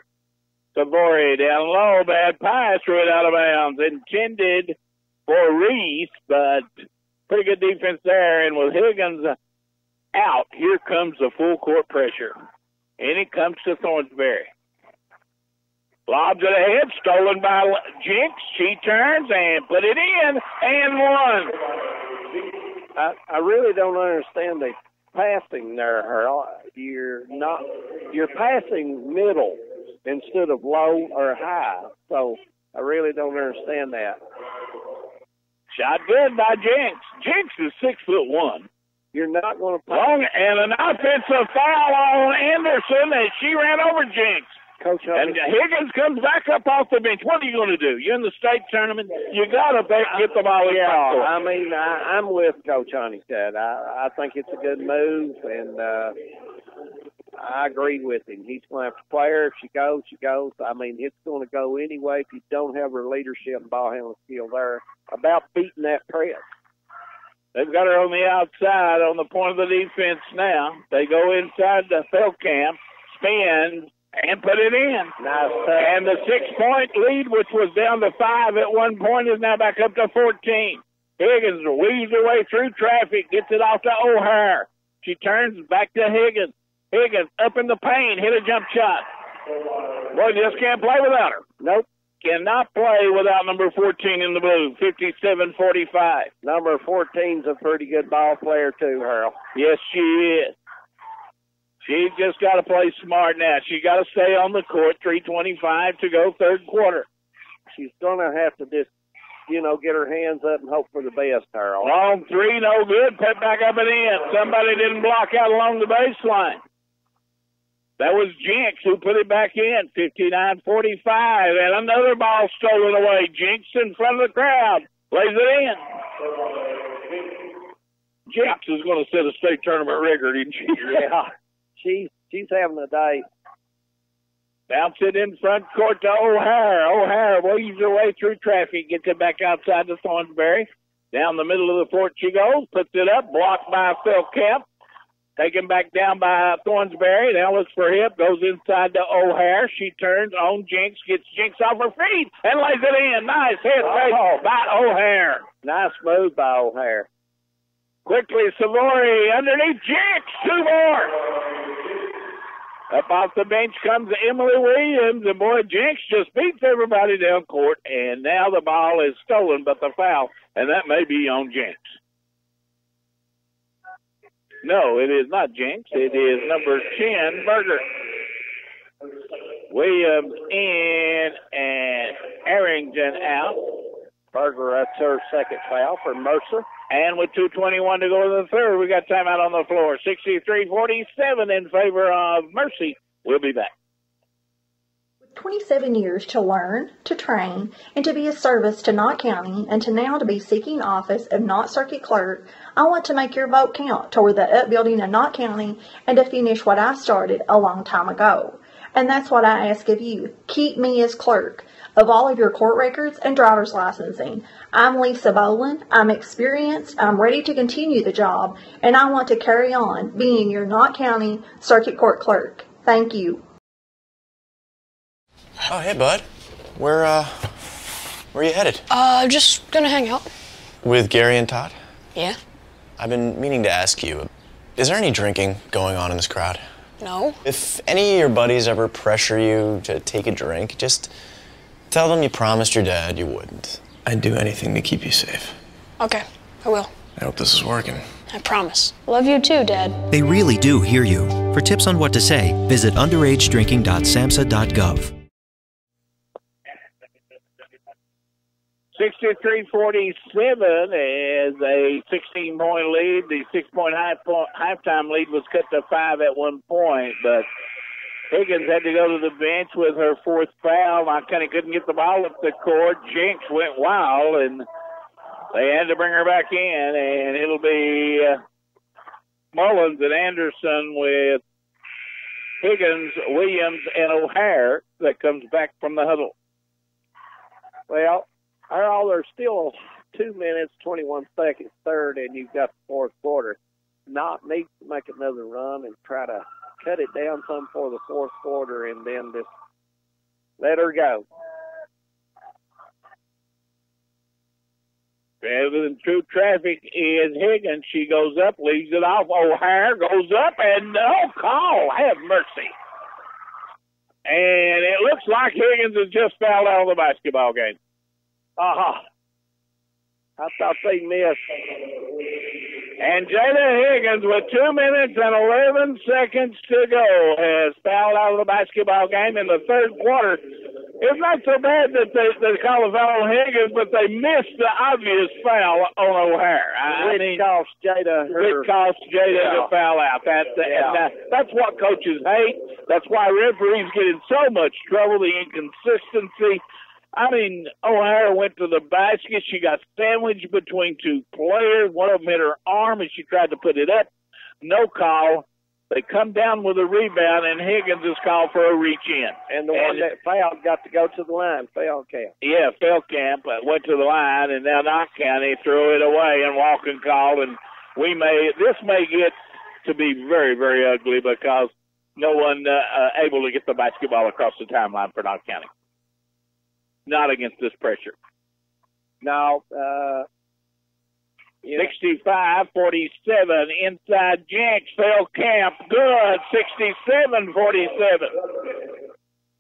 Savory down low, bad pass, threw it out of bounds. Intended for Reese, but pretty good defense there. And with Higgins out, here comes the full court pressure. And it comes to Thornsberry. Lobs it ahead, stolen by Jinx. She turns and put it in and one.
I really don't understand the passing there, Earl. You're passing middle instead of low or high. So I really don't understand that.
Shot good by Jinx. Jinx is 6'1".
You're not going to
long and an offensive foul on Anderson as she ran over Jinx.
Coach
and Higgins comes back up off the bench. What are you going to do? You're in the state tournament. You got to get the ball in.
Yeah, I mean, I'm with Coach Honeystad. I think it's a good move, and I agree with him. He's going to have to play her. If she goes, she goes. I mean, it's going to go anyway if you don't have her leadership and ball handling skill there about beating that press.
They've got her on the outside on the point of the defense now. They go inside the Feldkamp, spin, and put it in.
Nice.
And the 6-point lead, which was down to 5 at one point, is now back up to 14. Higgins weaves her way through traffic, gets it off to O'Hare. She turns back to Higgins. Higgins up in the paint, hit a jump shot. Boy, just can't play without her.
Nope.
Cannot play without number 14 in the blue, 57-45.
Number 14's a pretty good ball player too, Harold.
Yes, she is. She's just got to play smart now. She got to stay on the court, 3:25 to go third quarter.
She's going to have to just, get her hands up and hope for the best, Harold.
Long three, no good. Put back up and in. Somebody didn't block out along the baseline. That was Jinx who put it back in, 59-45, and another ball stolen away. Jinx in front of the crowd, lays it in. Jinx is going to set a state tournament record, isn't she?
Yeah, she's having a day.
Bounce it in front court to O'Hare. O'Hare weaves her way through traffic, gets it back outside to Thornsberry. Down the middle of the court she goes, puts it up, blocked by Feldkamp. Taken back down by Thornsberry. Now looks for hip. Goes inside to O'Hare. She turns on Jinx. Gets Jinx off her feet and lays it in. Nice hit by O'Hare.
Nice move by O'Hare.
Quickly, Savory underneath Jinx. 2 more. Up off the bench comes Emily Williams. And boy, Jinx just beats everybody down court. And now the ball is stolen, but the foul. And that may be on Jinx. No, it is not Jinx. It is number 10, Berger. Williams in and Arrington out.
Berger, that's her second foul for Mercer.
And with 2:21 to go in the third, we got timeout on the floor. 63-47 in favor of Mercy. We'll be back.
27 years to learn, to train, and to be a service to Knott County, and to now to be seeking office of Knott Circuit Clerk, I want to make your vote count toward the upbuilding of Knott County and to finish what I started a long time ago. And that's what I ask of you. Keep me as clerk of all of your court records and driver's licensing. I'm Lisa Boland. I'm experienced. I'm ready to continue the job, and I want to carry on being your Knott County Circuit Court Clerk. Thank you.
Oh, hey, bud. Where are you headed?
Just gonna hang out.
With Gary and Todd?
Yeah.
I've been meaning to ask you, is there any drinking going on in this crowd?
No.
If any of your buddies ever pressure you to take a drink, just tell them you promised your dad you wouldn't. I'd do anything to keep you safe.
Okay, I will.
I hope this is working.
I promise. Love you too, Dad.
They really do hear you. For tips on what to say, visit underagedrinking.samhsa.gov.
63-47 is a 16-point lead. The 6-point halftime lead was cut to 5 at one point, but Higgins had to go to the bench with her 4th foul. I kind of couldn't get the ball up the court. Jinx went wild, and they had to bring her back in, and it'll be Mullins and Anderson with Higgins, Williams, and O'Hare that comes back from the huddle.
Well, Earl, there's still 2 minutes, 21 seconds, third, and you've got the fourth quarter. Knott needs to make another run and try to cut it down some for the fourth quarter and then just let her go.
Traveling through traffic is Higgins. She goes up, leaves it off. O'Hare goes up, and no call. Have mercy. And it looks like Higgins has just fouled out of the basketball game.
I thought they missed.
And Jada Higgins, with 2 minutes and 11 seconds to go, has fouled out of the basketball game in the third quarter. It's not so bad that they call a foul on Higgins, but they missed the obvious foul on O'Hare.
It cost Jada
to foul out. That's what coaches hate. That's why referees get in so much trouble, the inconsistency. I mean, O'Hare went to the basket. She got sandwiched between two players. One of them hit her arm, and she tried to put it up. No call. They come down with a rebound, and Higgins is called for a reach-in.
And the one that fouled got to go to the line, Feldkamp.
Yeah, Feldkamp went to the line, and now Knott County threw it away and walking call. And this may get to be very, very ugly because no one able to get the basketball across the timeline for Knott County. Not against this pressure.
No.
65-47 inside Jenks. Feldkamp, good. 67-47.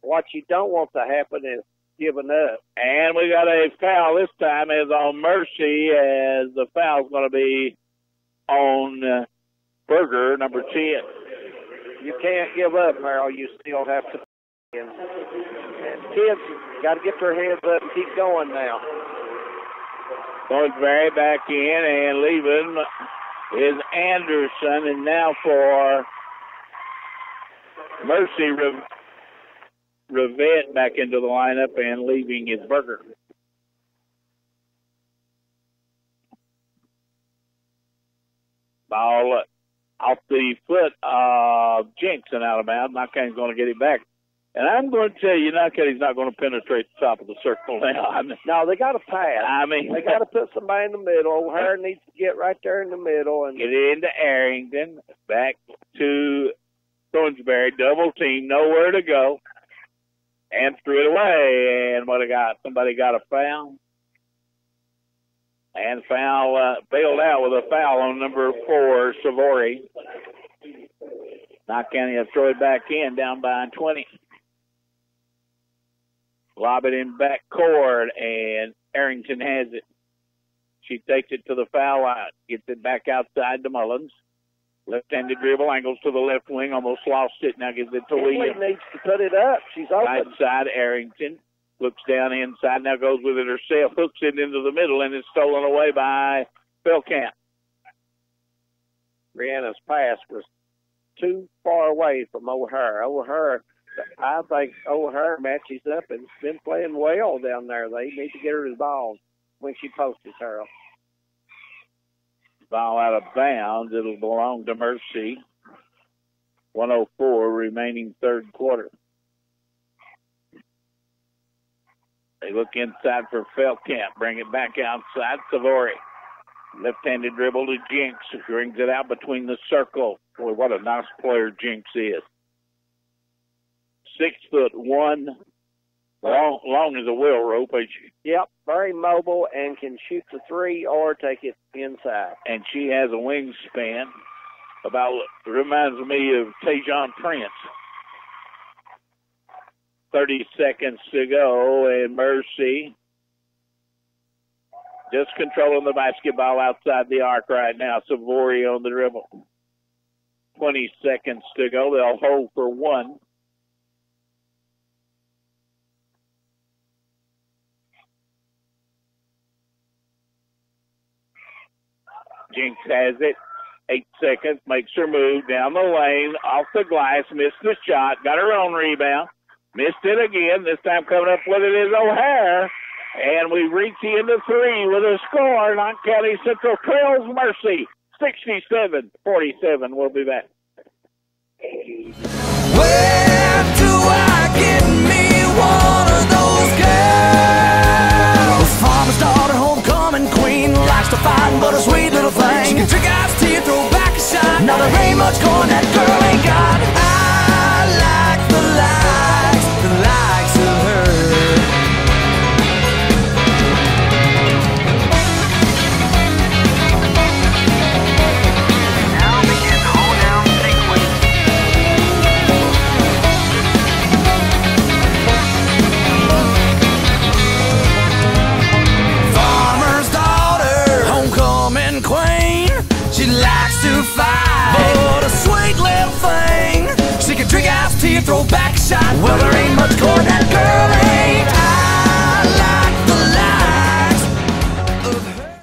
What you don't want to happen is giving up.
And we got a foul this time is on Mercy, as the foul's going to be on Berger, number 10.
You can't give up, Merrill. You still have to. And kids got to get their heads up and keep going now.
Thornsberry back in, and leaving is Anderson, and now for Mercy Rivette back into the lineup, and leaving is Berger. Ball off the foot of Jenks and out of bounds. Knott County's going to get it back. And I'm going to tell you, Knott County's not going to penetrate the top of the circle now.
No, they got to pass.
They
got to put somebody in the middle. O'Hare needs to get right there in the middle. And
get it into Arrington. Back to Thornsberry. Double team. Nowhere to go. And threw it away. And somebody got a foul. And bailed out with a foul on number 4, Savory. Knott County will throw it back in, down by 20. Lob it in back court, and Arrington has it. She takes it to the foul line, gets it back outside to Mullins. Left-handed dribble, angles to the left wing, almost lost it. Now gives it to Williams.
Needs to put it up. She's open.
Right side, Arrington. Looks down inside, now goes with it herself, hooks it into the middle, and it's stolen away by Feldkamp.
Brianna's pass was too far away from O'Hare. I think O'Hare matches up and has been playing well down there. They need to get her the ball when she posts her.
Ball out of bounds. It'll belong to Mercy. 1:04 remaining third quarter. They look inside for Feldkamp. Bring it back outside. Savory. Left-handed dribble to Jenks. Brings it out between the circle. Boy, what a nice player Jenks is. 6'1", long as a wheel rope.
Yep, very mobile and can shoot the three or take it inside.
And she has a wingspan reminds me of Tajon Prince. 30 seconds to go, and Mercy just controlling the basketball outside the arc right now. Savory on the dribble. 20 seconds to go. They'll hold for one. Jenks has it. 8 seconds. Makes her move down the lane. Off the glass. Missed the shot. Got her own rebound. Missed it again. This time coming up with it is O'Hare. And we reach the end of three with a score. Knott County Central trails Mercy. 67-47. We'll be back.
Where do I get me one of those girls? Farmer's daughter, homecoming queen, likes to fight but a sweet little thing. She can trick out his teeth, throw back a shot. Now there ain't much corn that girl ain't got. I like the likes of her. Now begins hold down sequence. throw back shot. Well, there ain't much more that girl ain't. I like the likes of her.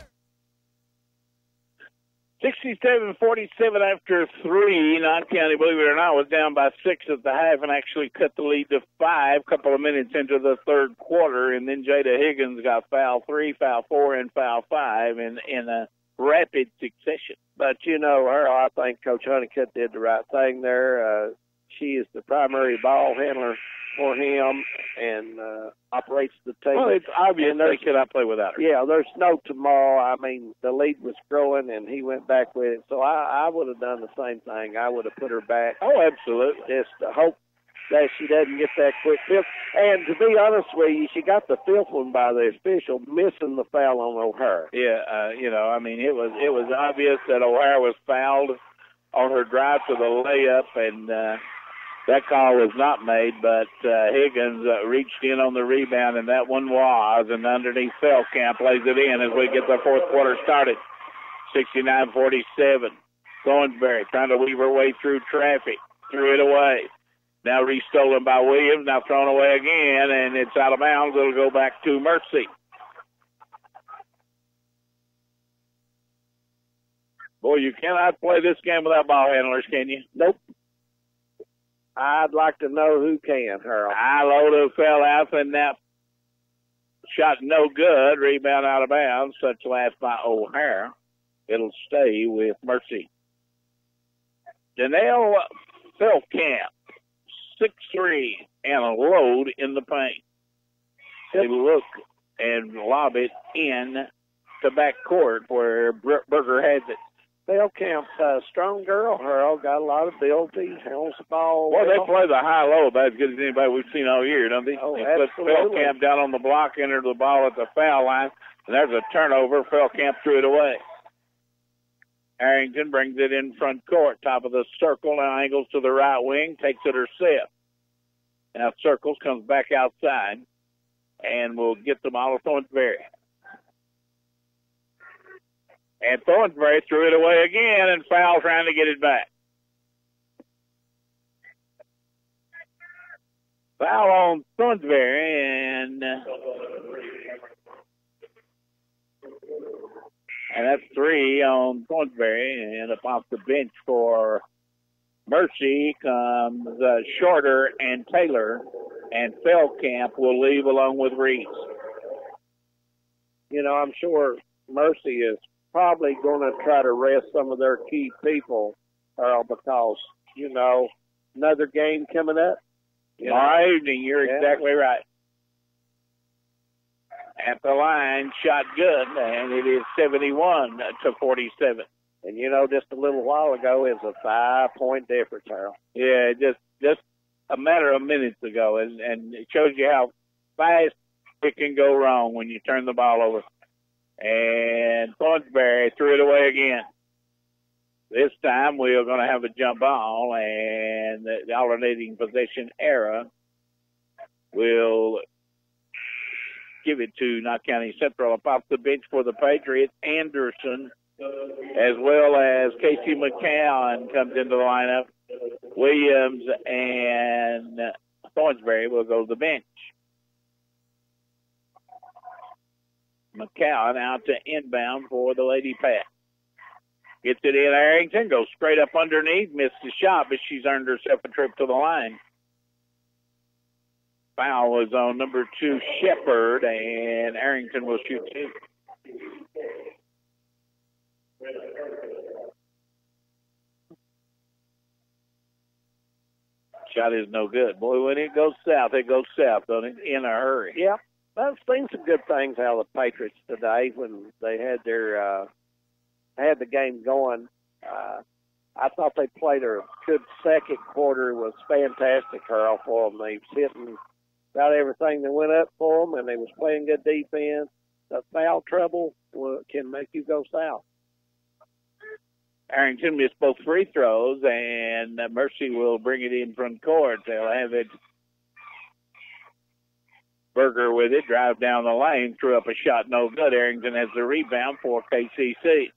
67-47 after 3. Knott County, believe it or not, was down by 6 at the half and actually cut the lead to 5 a couple of minutes into the third quarter. And then Jada Higgins got foul 3, foul 4, and foul 5 in a rapid succession.
But, you know, I think Coach Honeycutt did the right thing there. She is the primary ball handler for him and operates the team.
Well, it's obvious they cannot play without her.
Yeah, there's no tomorrow. I mean, the lead was growing, and he went back with it. So I would have done the same thing. I would have put her back.
Oh, absolutely.
Just to hope that she doesn't get that quick fifth. And to be honest with you, she got the fifth one by the official, missing the foul on O'Hara.
Yeah, you know, I mean, it was obvious that O'Hara was fouled on her drive to the layup, and that call was not made, but Higgins reached in on the rebound, and that one was, and underneath Feldkamp lays it in as we get the fourth quarter started. 69-47. Thornsberry trying to weave her way through traffic, threw it away. Now restolen by Williams, now thrown away again, and it's out of bounds. It'll go back to Mercy. Boy, you cannot play this game without ball handlers, can you?
Nope. I'd like to know who can, Harold.
Iloto fell out, and that shot no good. Rebound out of bounds. Such last by O'Hara. It'll stay with Mercy. Janelle Feldkamp, 6'3", and a load in the paint. They look and lob it in to back court where Berger has it.
Feldkamp's a strong girl, Harold. Got a lot of ability. Handles the ball
well. They play the high-low about as good as anybody we've seen all year, don't they?
Oh,
they
absolutely.
put Feldkamp down on the block, entered the ball at the foul line, and there's a turnover. Feldkamp threw it away. Arrington brings it in front court, top of the circle, now angles to the right wing, takes it herself. Now circles, comes back outside, and will get the ball to Thornsberry. And Thornsberry threw it away again and foul trying to get it back. Foul on Thornsberry, and that's 3 on Thornsberry. And up off the bench for Mercy comes Shorter and Taylor, and Feldkamp will leave along with Reese.
You know, I'm sure Mercy is probably going to try to rest some of their key people, because, you know, another game coming up.
Tomorrow evening, you're exactly right. At the line, shot good, and it is 71-47.
And, you know, just a little while ago, it was a 5-point difference, Harold.
Yeah, just a matter of minutes ago, and it shows you how fast it can go wrong when you turn the ball over. And Thornsberry threw it away again. This time we are going to have a jump ball, and the alternating possession era will give it to Knott County Central. Up off the bench for the Patriots, Anderson, as well as Casey McCown comes into the lineup. Williams and Thornsberry will go to the bench. McCown out to inbound for the Lady Pat. Gets it in Arrington, goes straight up underneath, missed the shot, but she's earned herself a trip to the line. Foul was on number 2, Shepard, and Arrington will shoot 2. Shot is no good. Boy, when it goes south, don't it? In a hurry.
Yeah. I've seen some good things out of the Patriots today when they had their had the game going. I thought they played a good second quarter. It was fantastic, Carl, for them. They was hitting about everything that went up for them, and they was playing good defense. The foul trouble can make you go south.
Arrington missed both free throws, and Mercy will bring it in front court. They'll have it. Berger with it, drive down the lane, threw up a shot, no good. Arrington has the rebound for KCC.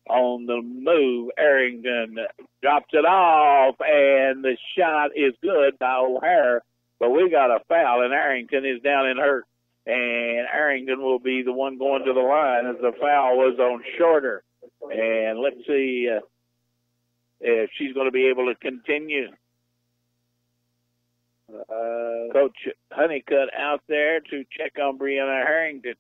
On the move, Arrington drops it off, and the shot is good by O'Hare. But we got a foul, and Arrington is down and hurt. And Arrington will be the one going to the line as the foul was on Shorter. And let's see if she's going to be able to continue. Coach Honeycutt out there to check on Brianna Harrington.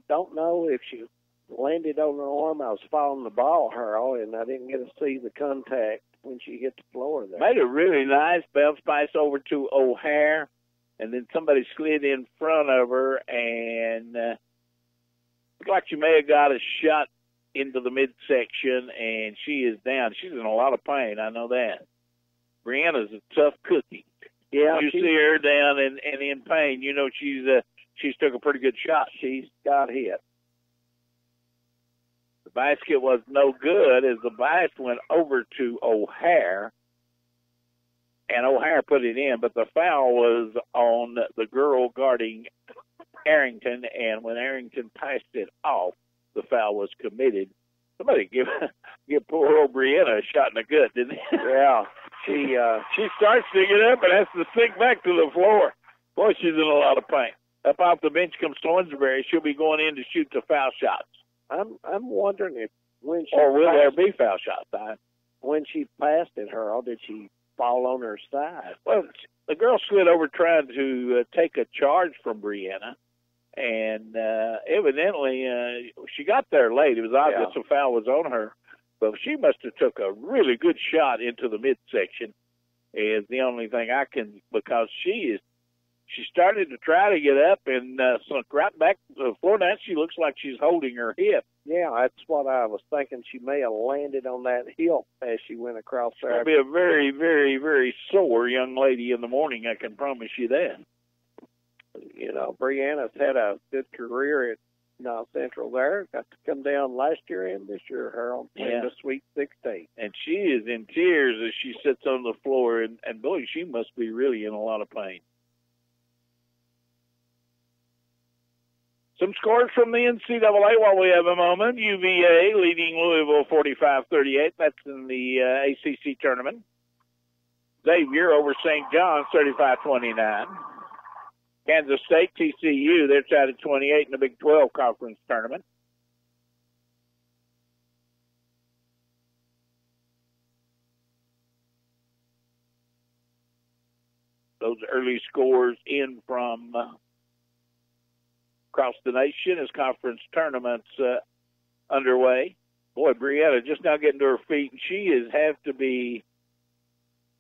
Don't know if she landed on her arm. I was following the ball, Harold, and I didn't get to see the contact when she hit the floor there.
Made a really nice bounce pass over to O'Hare, and then somebody slid in front of her, and looked like she may have got a shot into the midsection, and she is down. She's in a lot of pain, I know that. Brianna's a tough cookie.
Yeah,
you see her down and in pain, you know she's took a pretty good shot.
She's got hit.
The basket was no good as the basket went over to O'Hare, and O'Hare put it in, but the foul was on the girl guarding Arrington, and when Arrington passed it off, the foul was committed. Somebody give poor old Brianna a shot in the gut, didn't he?
Yeah.
She starts to get up and has to sink back to the floor. Boy, she's in a lot of pain. Up off the bench comes Thornsberry. She'll be going in to shoot the foul shots.
I'm wondering if when she
or will there be foul shots?
When she passed it, Harold, did she fall on her side?
Well, the girl slid over trying to take a charge from Brianna, and evidently she got there late. It was obvious the foul was on her, but she must have took a really good shot into the midsection. Is the only thing I can, because she started to try to get up and sunk right back to the floor. Now she looks like she's holding her hip.
Yeah, that's what I was thinking. She may have landed on that hip as she went across there.
She'll be a very, very, very sore young lady in the morning, I can promise you that.
You know, Brianna's had a good career at North Central there. Got to come down last year and this year, Harold, in the Sweet 16.
And she is in tears as she sits on the floor, and boy, she must be really in a lot of pain. Some scores from the NCAA while we have a moment. UVA leading Louisville 45-38. That's in the ACC tournament. Xavier over St. John's 35-29. Kansas State, TCU, they're tied at 28 in the Big 12 conference tournament. Those early scores in from across the nation as conference tournaments underway. Boy, Brianna just now getting to her feet, and she has to be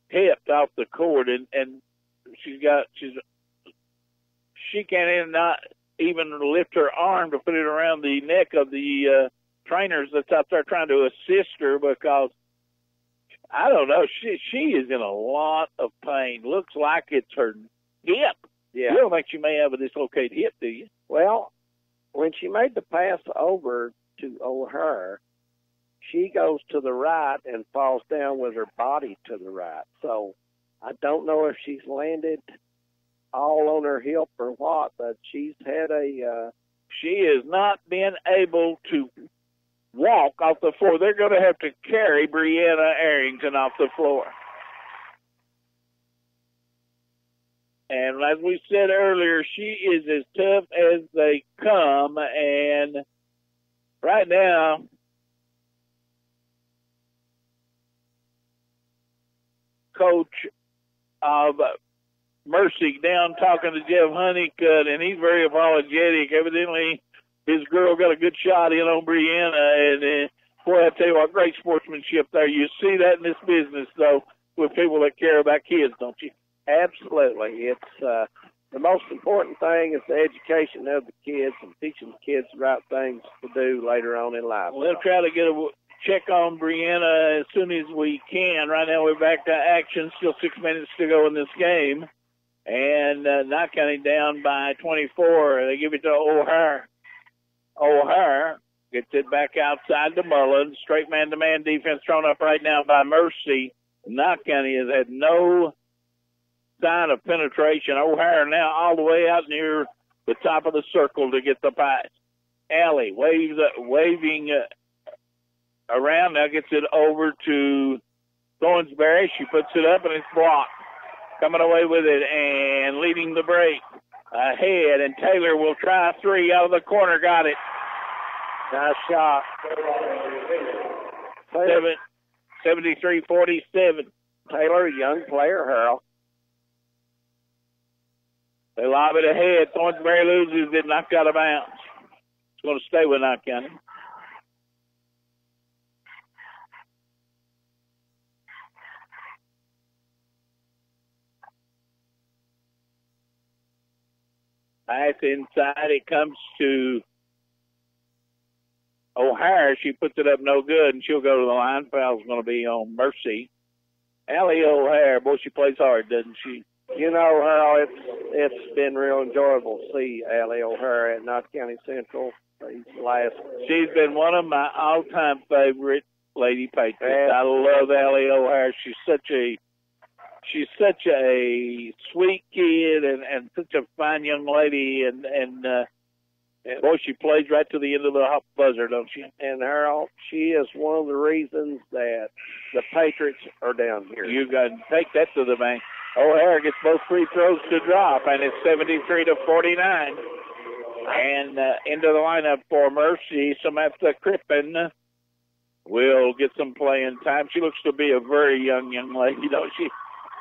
hipped off the court, and she can't not even lift her arm to put it around the neck of the trainers that's out there trying to assist her, because I don't know, she is in a lot of pain. Looks like it's her hip.
Yeah.
You don't think she may have a dislocated hip, do you?
Well, when she made the pass over to O'Hare, she goes to the right and falls down with her body to the right. So I don't know if she's landed all on her hip or what, but she's had
she has not been able to walk off the floor. They're going to have to carry Brianna Arrington off the floor. And as we said earlier, she is as tough as they come. And right now, Coach of Mercy down talking to Jeff Honeycutt, and he's very apologetic. Evidently, his girl got a good shot in on Brianna. And, boy, I tell you what, great sportsmanship there. You see that in this business, though, with people that care about kids, don't you?
Absolutely. It's the most important thing is the education of the kids and teaching the kids the right things to do later on in life.
We'll try to get a check on Brianna as soon as we can. Right now we're back to action. Still 6 minutes to go in this game. And Knott County down by 24. They give it to O'Hare. O'Hare gets it back outside to Mullins. Straight man-to-man defense thrown up right now by Mercy. Knott County has had no sign of penetration. O'Hare now all the way out near the top of the circle to get the pass. Allie waving around. Now gets it over to Thornsberry. She puts it up, and it's blocked. Coming away with it and leading the break ahead. And Taylor will try a three out of the corner. Got it.
Nice shot.
73-47.
Taylor, a young player, Harold.
They lob it ahead. Thornsberry loses it, knocked out of bounds. It's going to stay with Knott County. Pass inside. It comes to O'Hare. She puts it up no good, and she'll go to the line. Foul's going to be on Mercy. Allie O'Hare, boy, she plays hard, doesn't she?
You know, Harold, it's been real enjoyable to see Allie O'Hare at Knott County Central these last.
She's been one of my all-time favorite Lady Patriots. I love Allie O'Hare. She's such a sweet kid and such a fine young lady, and boy, she plays right to the end of the hot buzzer, don't she?
And Harold, she is one of the reasons that the Patriots are down here.
You got to take that to the bank. O'Hare gets both free throws to drop, and it's 73-49. And into the lineup for Mercy, Samantha Crippen will get some playing time. She looks to be a very young lady, don't she?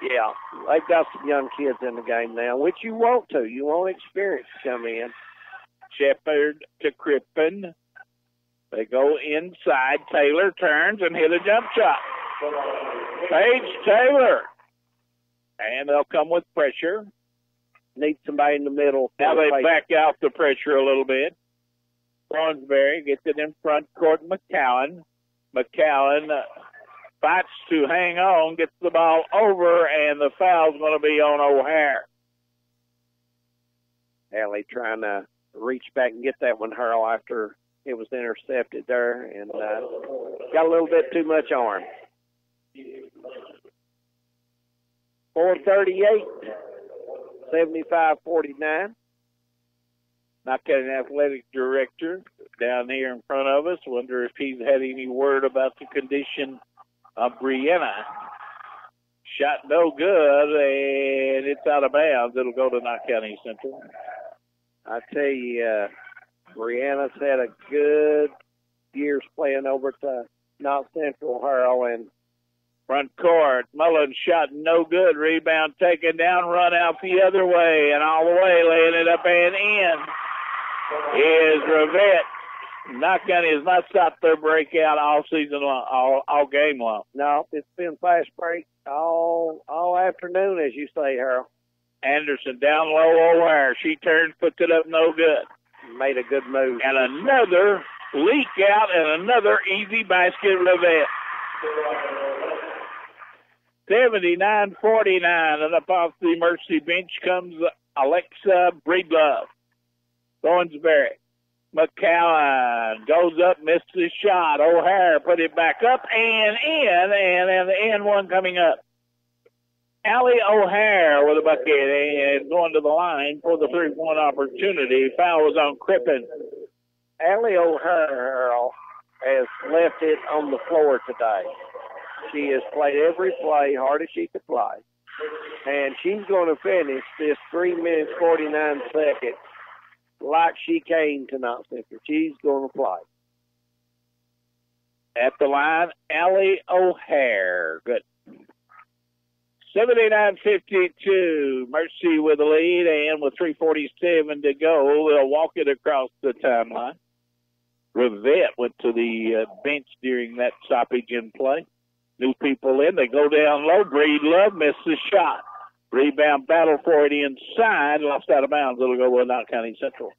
Yeah, they've got some young kids in the game now, which you want to. You want experience to come in.
Shepard to Crippen. They go inside. Taylor turns and hit a jump shot. Paige Taylor. And they'll come with pressure.
Need somebody in the middle.
Now they back out the pressure a little bit. Thornsberry gets it in front court. McCowan fights to hang on, gets the ball over, and the foul's going to be on O'Hare.
Allie trying to reach back and get that one, Harold, after it was intercepted there, and got a little bit too much arm. 4:38, 75-49.
Knott County Athletic Director down here in front of us. Wonder if he's had any word about the condition of Brianna. Shot no good, and it's out of bounds. It'll go to Knott County Central.
I tell you, Brianna's had a good years playing over to Knott Central, Harold, and
front court. Mullen shot no good. Rebound taken down, run out the other way, and all the way, laying it up and in is Rivette. Knott County has not stopped their breakout all season long, all game long.
No, it's been fast break all afternoon, as you say, Harold.
Anderson down low O'Hare. She turns, puts it up no good.
Made a good move.
And another leak out and another easy basket, Rivette. 79-49, and up off the Mercy bench comes Alexa Breedlove. Thornsberry. McCowan goes up, missed his shot. O'Hare put it back up and in, and the end one coming up. Allie O'Hare with a bucket and going to the line for the three-point opportunity. Foul was on Crippen.
Allie O'Hare has left it on the floor today. She has played every play hard as she could play. And she's going to finish this 3 minutes, 49 seconds like she came to Knott Central. She's going to play.
At the line, Allie O'Hare. Good. 79-52. Mercy with the lead, and with 3:47 to go, they'll walk it across the timeline. Rivette went to the bench during that stoppage in play. New people in. They go down low. Breedlove missed the shot. Rebound battle for it inside. Lost out of bounds. It'll go with Knott County Central.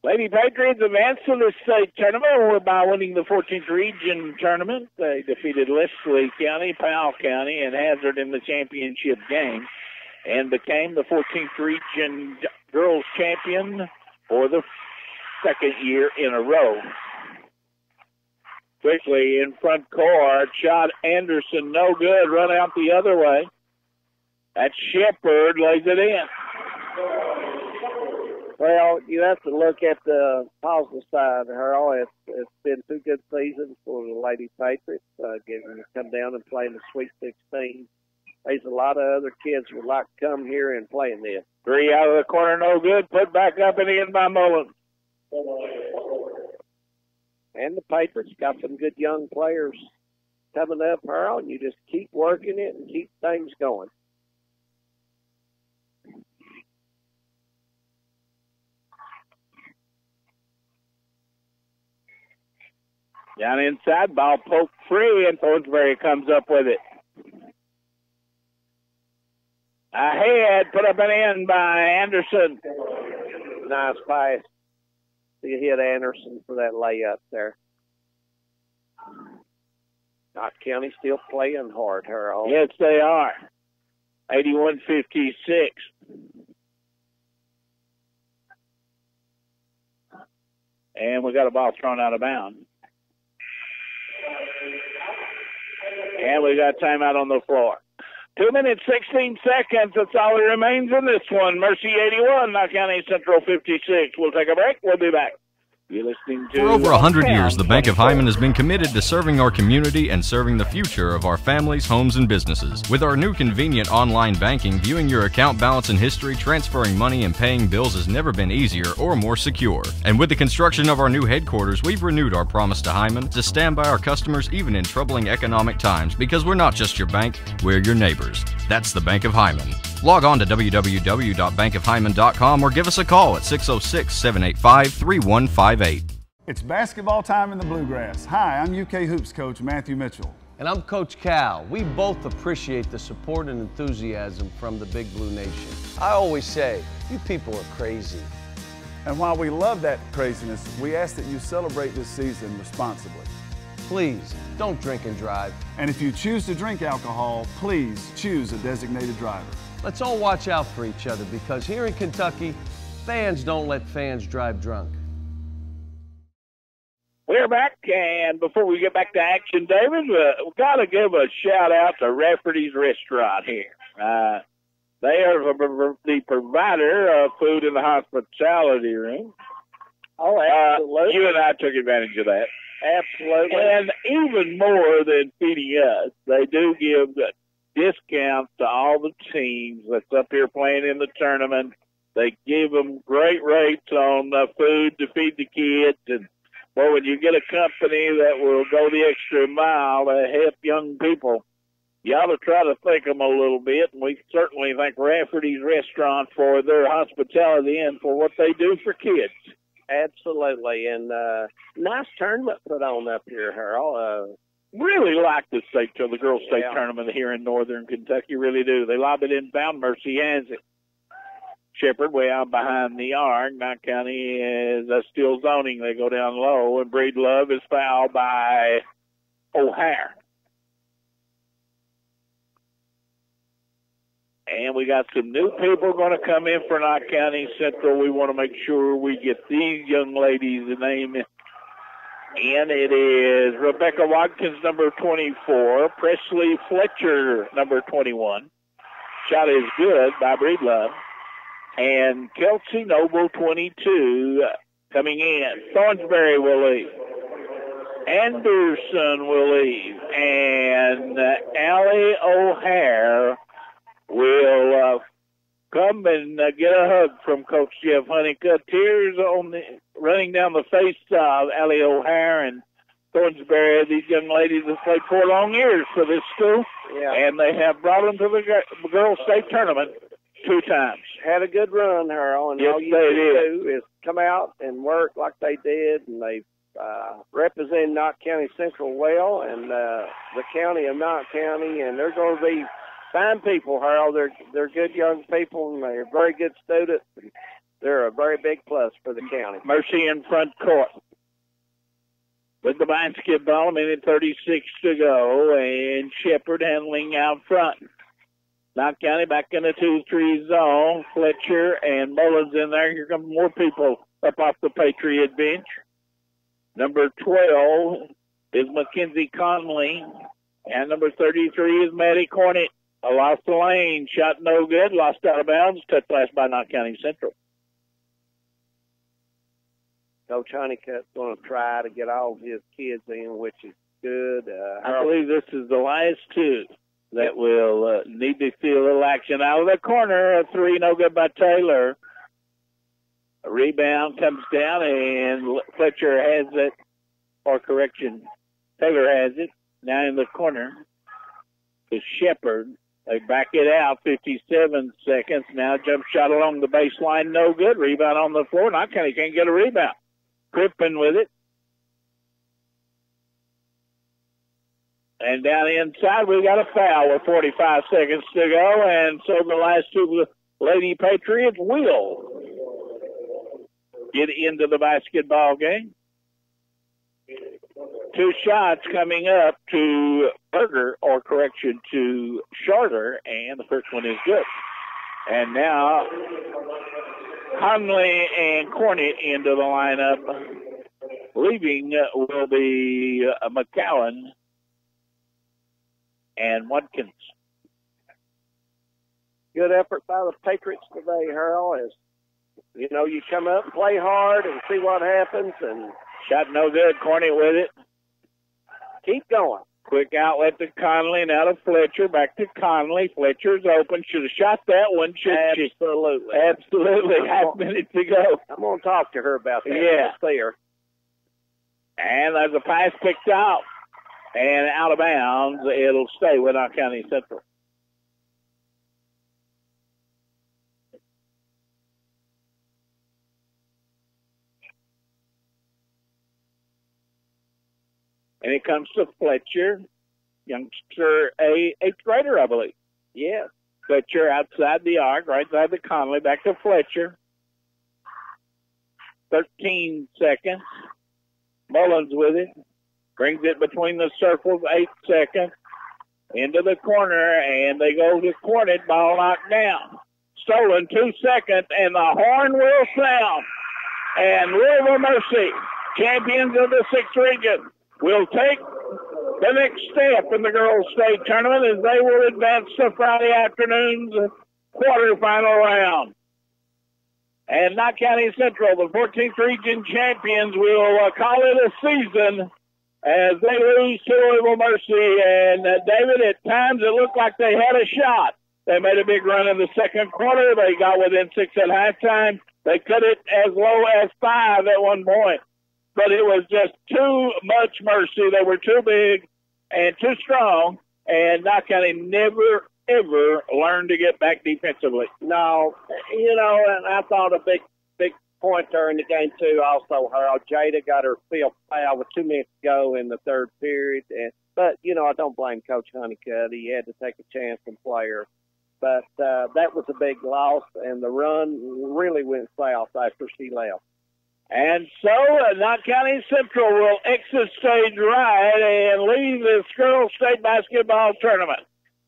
Lady Patriots advanced to the state tournament by winning the 14th region tournament. They defeated Leslie County, Powell County, and Hazard in the championship game and became the 14th region girls champion for the second year in a row. Quickly in front court, shot Anderson, no good, run out the other way. That Shepard lays it in.
Well, you have to look at the positive side, Harold. It's been 2 good seasons for the Lady Patriots, getting to come down and play in the Sweet 16. There's a lot of other kids who would like to come here and play in this.
3 out of the corner, no good. Put back up and in by Mullins.
And the Patriots got some good young players coming up, Harold, and you just keep working it and keep things going.
Down inside, ball poked free, and Thornsberry comes up with it. Ahead, put up and in by Anderson.
Nice pass. You hit Anderson for that layup there. Knott County still playing hard, Harold.
Yes, they are. 81-56. And we got a ball thrown out of bounds. And we got timeout on the floor. 2 minutes, 16 seconds. That's all that remains in this one. Mercy 81, Knott County Central 56. We'll take a break. We'll be back. You're listening to...
For over 100 years, the Bank of Hyman has been committed to serving our community and serving the future of our families, homes, and businesses. With our new convenient online banking, viewing your account balance and history, transferring money, and paying bills has never been easier or more secure. And with the construction of our new headquarters, we've renewed our promise to Hyman to stand by our customers even in troubling economic times, because we're not just your bank, we're your neighbors. That's the Bank of Hyman. Log on to www.bankofhyman.com or give us a call at 606-785-3158.
It's basketball time in the Bluegrass. Hi, I'm UK Hoops coach Matthew Mitchell.
And I'm Coach Cal. We both appreciate the support and enthusiasm from the Big Blue Nation. I always say, you people are crazy.
And while we love that craziness, we ask that you celebrate this season responsibly.
Please, don't drink and drive.
And if you choose to drink alcohol, please choose a designated driver.
Let's all watch out for each other, because here in Kentucky, fans don't let fans drive drunk.
We're back, and before we get back to action, David, we've got to give a shout-out to Rafferty's Restaurant here. They are the provider of food in the hospitality room.
Oh, absolutely.
You and I took advantage of that.
Absolutely.
And even more than feeding us, they do give discounts to all the teams that's up here playing in the tournament. They give them great rates on food to feed the kids. And, well, when you get a company that will go the extra mile to help young people, you ought to try to thank them a little bit. And we certainly thank Rafferty's Restaurant for their hospitality and for what they do for kids.
Absolutely. And nice tournament put on up here, Harold.
Really like the girls' state tournament here in northern Kentucky. Really do. They lob it inbound. Mercy has it. Shepherd way out behind the arc. Knott County is still zoning. They go down low, and Breedlove is fouled by O'Hare. And we got some new people going to come in for Knott County Central. We want to make sure we get these young ladies a name. And it is Rebecca Watkins, number 24. Presley Fletcher, number 21. Shot is good by Breedlove. And Kelsey Noble, 22, coming in. Thornsberry will leave. Anderson will leave. And Allie O'Hare will come and get a hug from Coach Jeff Honeycutt. Tears running down the face of Allie O'Hare and Thornsberry. These young ladies have played 4 long years for this school, and they have brought them to the girls' state tournament 2 times.
Had a good run, Harold, and
yes,
all you do is come out and work like they did, and they represent Knott County Central well, and the county of Knott County, and they're going to be fine people, Harold. They're good young people, and they're very good students. They're a very big plus for the county.
Mercy in front court. With the basketball, 1:36 to go, and Shepherd handling out front. Knott County back in the 2-3 zone. Fletcher and Mullins in there. Here come more people up off the Patriot bench. Number 12 is Mackenzie Conley, and number 33 is Maddie Cornett. Lost the lane, shot no good, lost out of bounds, touched last by Knott County Central.
Coach Honeycutt's going to try to get all of his kids in, which is good.
I believe this is the last two that will need to see a little action out of the corner. A three, no good by Taylor. A rebound comes down, and Fletcher has it, or correction, Taylor has it. Now in the corner to Shepard. They back it out, 57 seconds. Now jump shot along the baseline, no good. Rebound on the floor. Not County can't get a rebound. Crippen with it. And down inside, we got a foul with 45 seconds to go. And so the last two Lady Patriots will get into the basketball game. Two shots coming up to Berger, or correction, to Charter, and the first one is good. And now Conley and Cornett into the lineup. Leaving will be McCowan and Watkins.
Good effort by the Patriots today, Harold. As you know, you come up and play hard and see what happens. And
shot no good. Cornett with it.
Keep going.
Quick outlet to Conley, and out of Fletcher. Back to Conley. Fletcher's open. Should have shot that one, shouldn't she?
Absolutely.
Absolutely. Half minute to go.
I'm going to talk to her about that.
Yeah.
There.
And there's a pass picked out. And out of bounds. It'll stay with our County Central. And it comes to Fletcher, youngster, eighth grader, I believe.
Yeah.
Fletcher outside the arc, right side the Conley, back to Fletcher. 13 seconds. Mullins with it. Brings it between the circles, 8 seconds. Into the corner, and they go to Cornett, ball knocked down. Stolen, 2 seconds, and the horn will sound. And Louisville Mercy, champions of the 6th region, will take the next step in the girls' state tournament as they will advance to Friday afternoon's quarterfinal round. And Knott County Central, the 14th region champions, will call it a season as they lose to Louisville Mercy. And David, at times it looked like they had a shot. They made a big run in the second quarter. They got within 6 at halftime. They cut it as low as 5 at one point. But it was just too much mercy. They were too big and too strong, and Knott County never, ever learned to get back defensively.
No, you know, and I thought a big point there in the game, too, also, Harold. Jada got her field foul with 2 minutes to go in the third period. But, you know, I don't blame Coach Honeycutt. He had to take a chance and play her. But that was a big loss, and the run really went south after she left.
And so, Knott County Central will exit stage right and leave this girls' state basketball tournament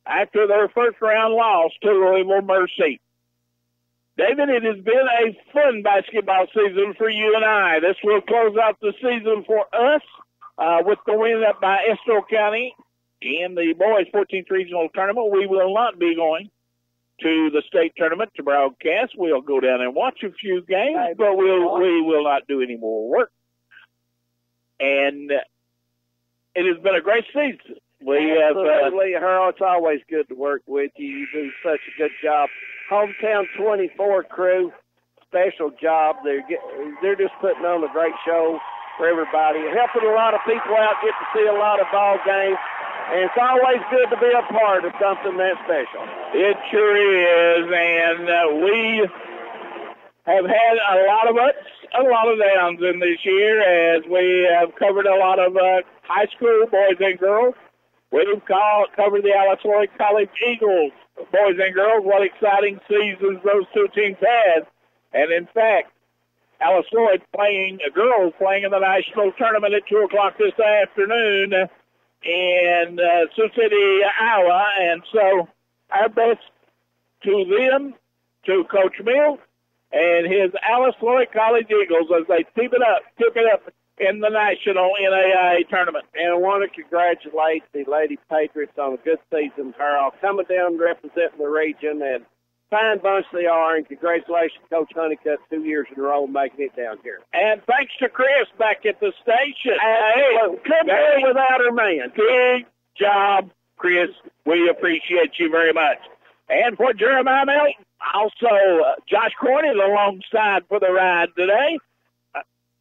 after their first round loss to Louisville Mercy. David, it has been a fun basketball season for you and I. This will close out the season for us with the win up by Estill County in the boys' 14th regional tournament. We will not be going to the state tournament to broadcast. We'll go down and watch a few games, but we will not do any more work. And it has been a great season.
Absolutely, Harold. It's always good to work with you. You do such a good job. Hometown 24 crew, special job. They're just putting on a great show for everybody, helping a lot of people out, get to see a lot of ball games. And it's always good to be a part of something that special.
It sure is, and we have had a lot of ups, a lot of downs in this year as we have covered a lot of high school boys and girls. We've covered the Alice Lloyd College Eagles, boys and girls. What exciting seasons those two teams had. And in fact, Alice Lloyd girls playing in the national tournament at 2 o'clock this afternoon in Sioux City, Iowa. And so our best to them, to Coach Mills and his Alice Lloyd College Eagles as they keep it up in the national NAIA tournament.
And I want to congratulate the Lady Patriots on a good season, Harold, coming down representing the region. And Fine bunch they are, and congratulations, Coach Honeycutt, 2 years in a row making it down here.
And thanks to Chris back at the station.
Couldn't do without her man.
Big job, Chris. We appreciate you very much. And for Jeremiah Melton, also Josh Cornyn alongside for the ride today.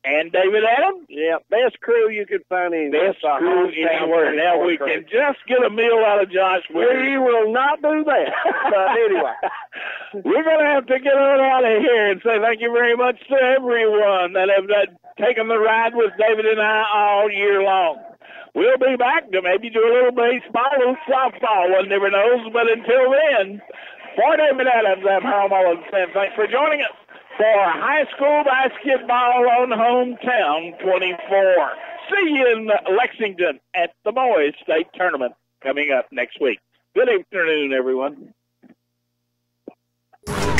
And David Adams.
Yeah, best crew you could find anywhere.
Best crew anywhere. Now we can just get a meal out of Josh.
We will not do that. But anyway.
We're going to have to get on out of here and say thank you very much to everyone that have taken the ride with David and I all year long. We'll be back to maybe do a little baseball, a little softball. One never knows. But until then, for David Adams, I'm Harold Mullins saying thanks for joining us for high school basketball on Hometown 24. See you in Lexington at the Boys State Tournament coming up next week. Good afternoon, everyone.
Thank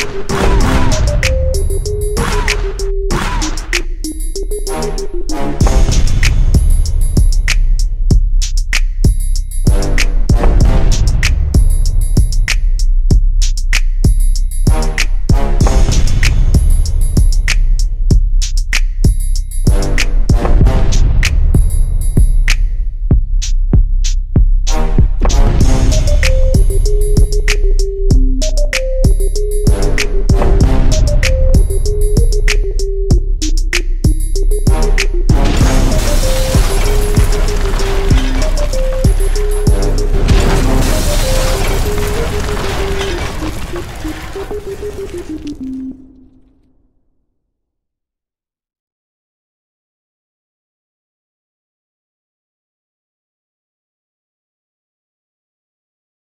you.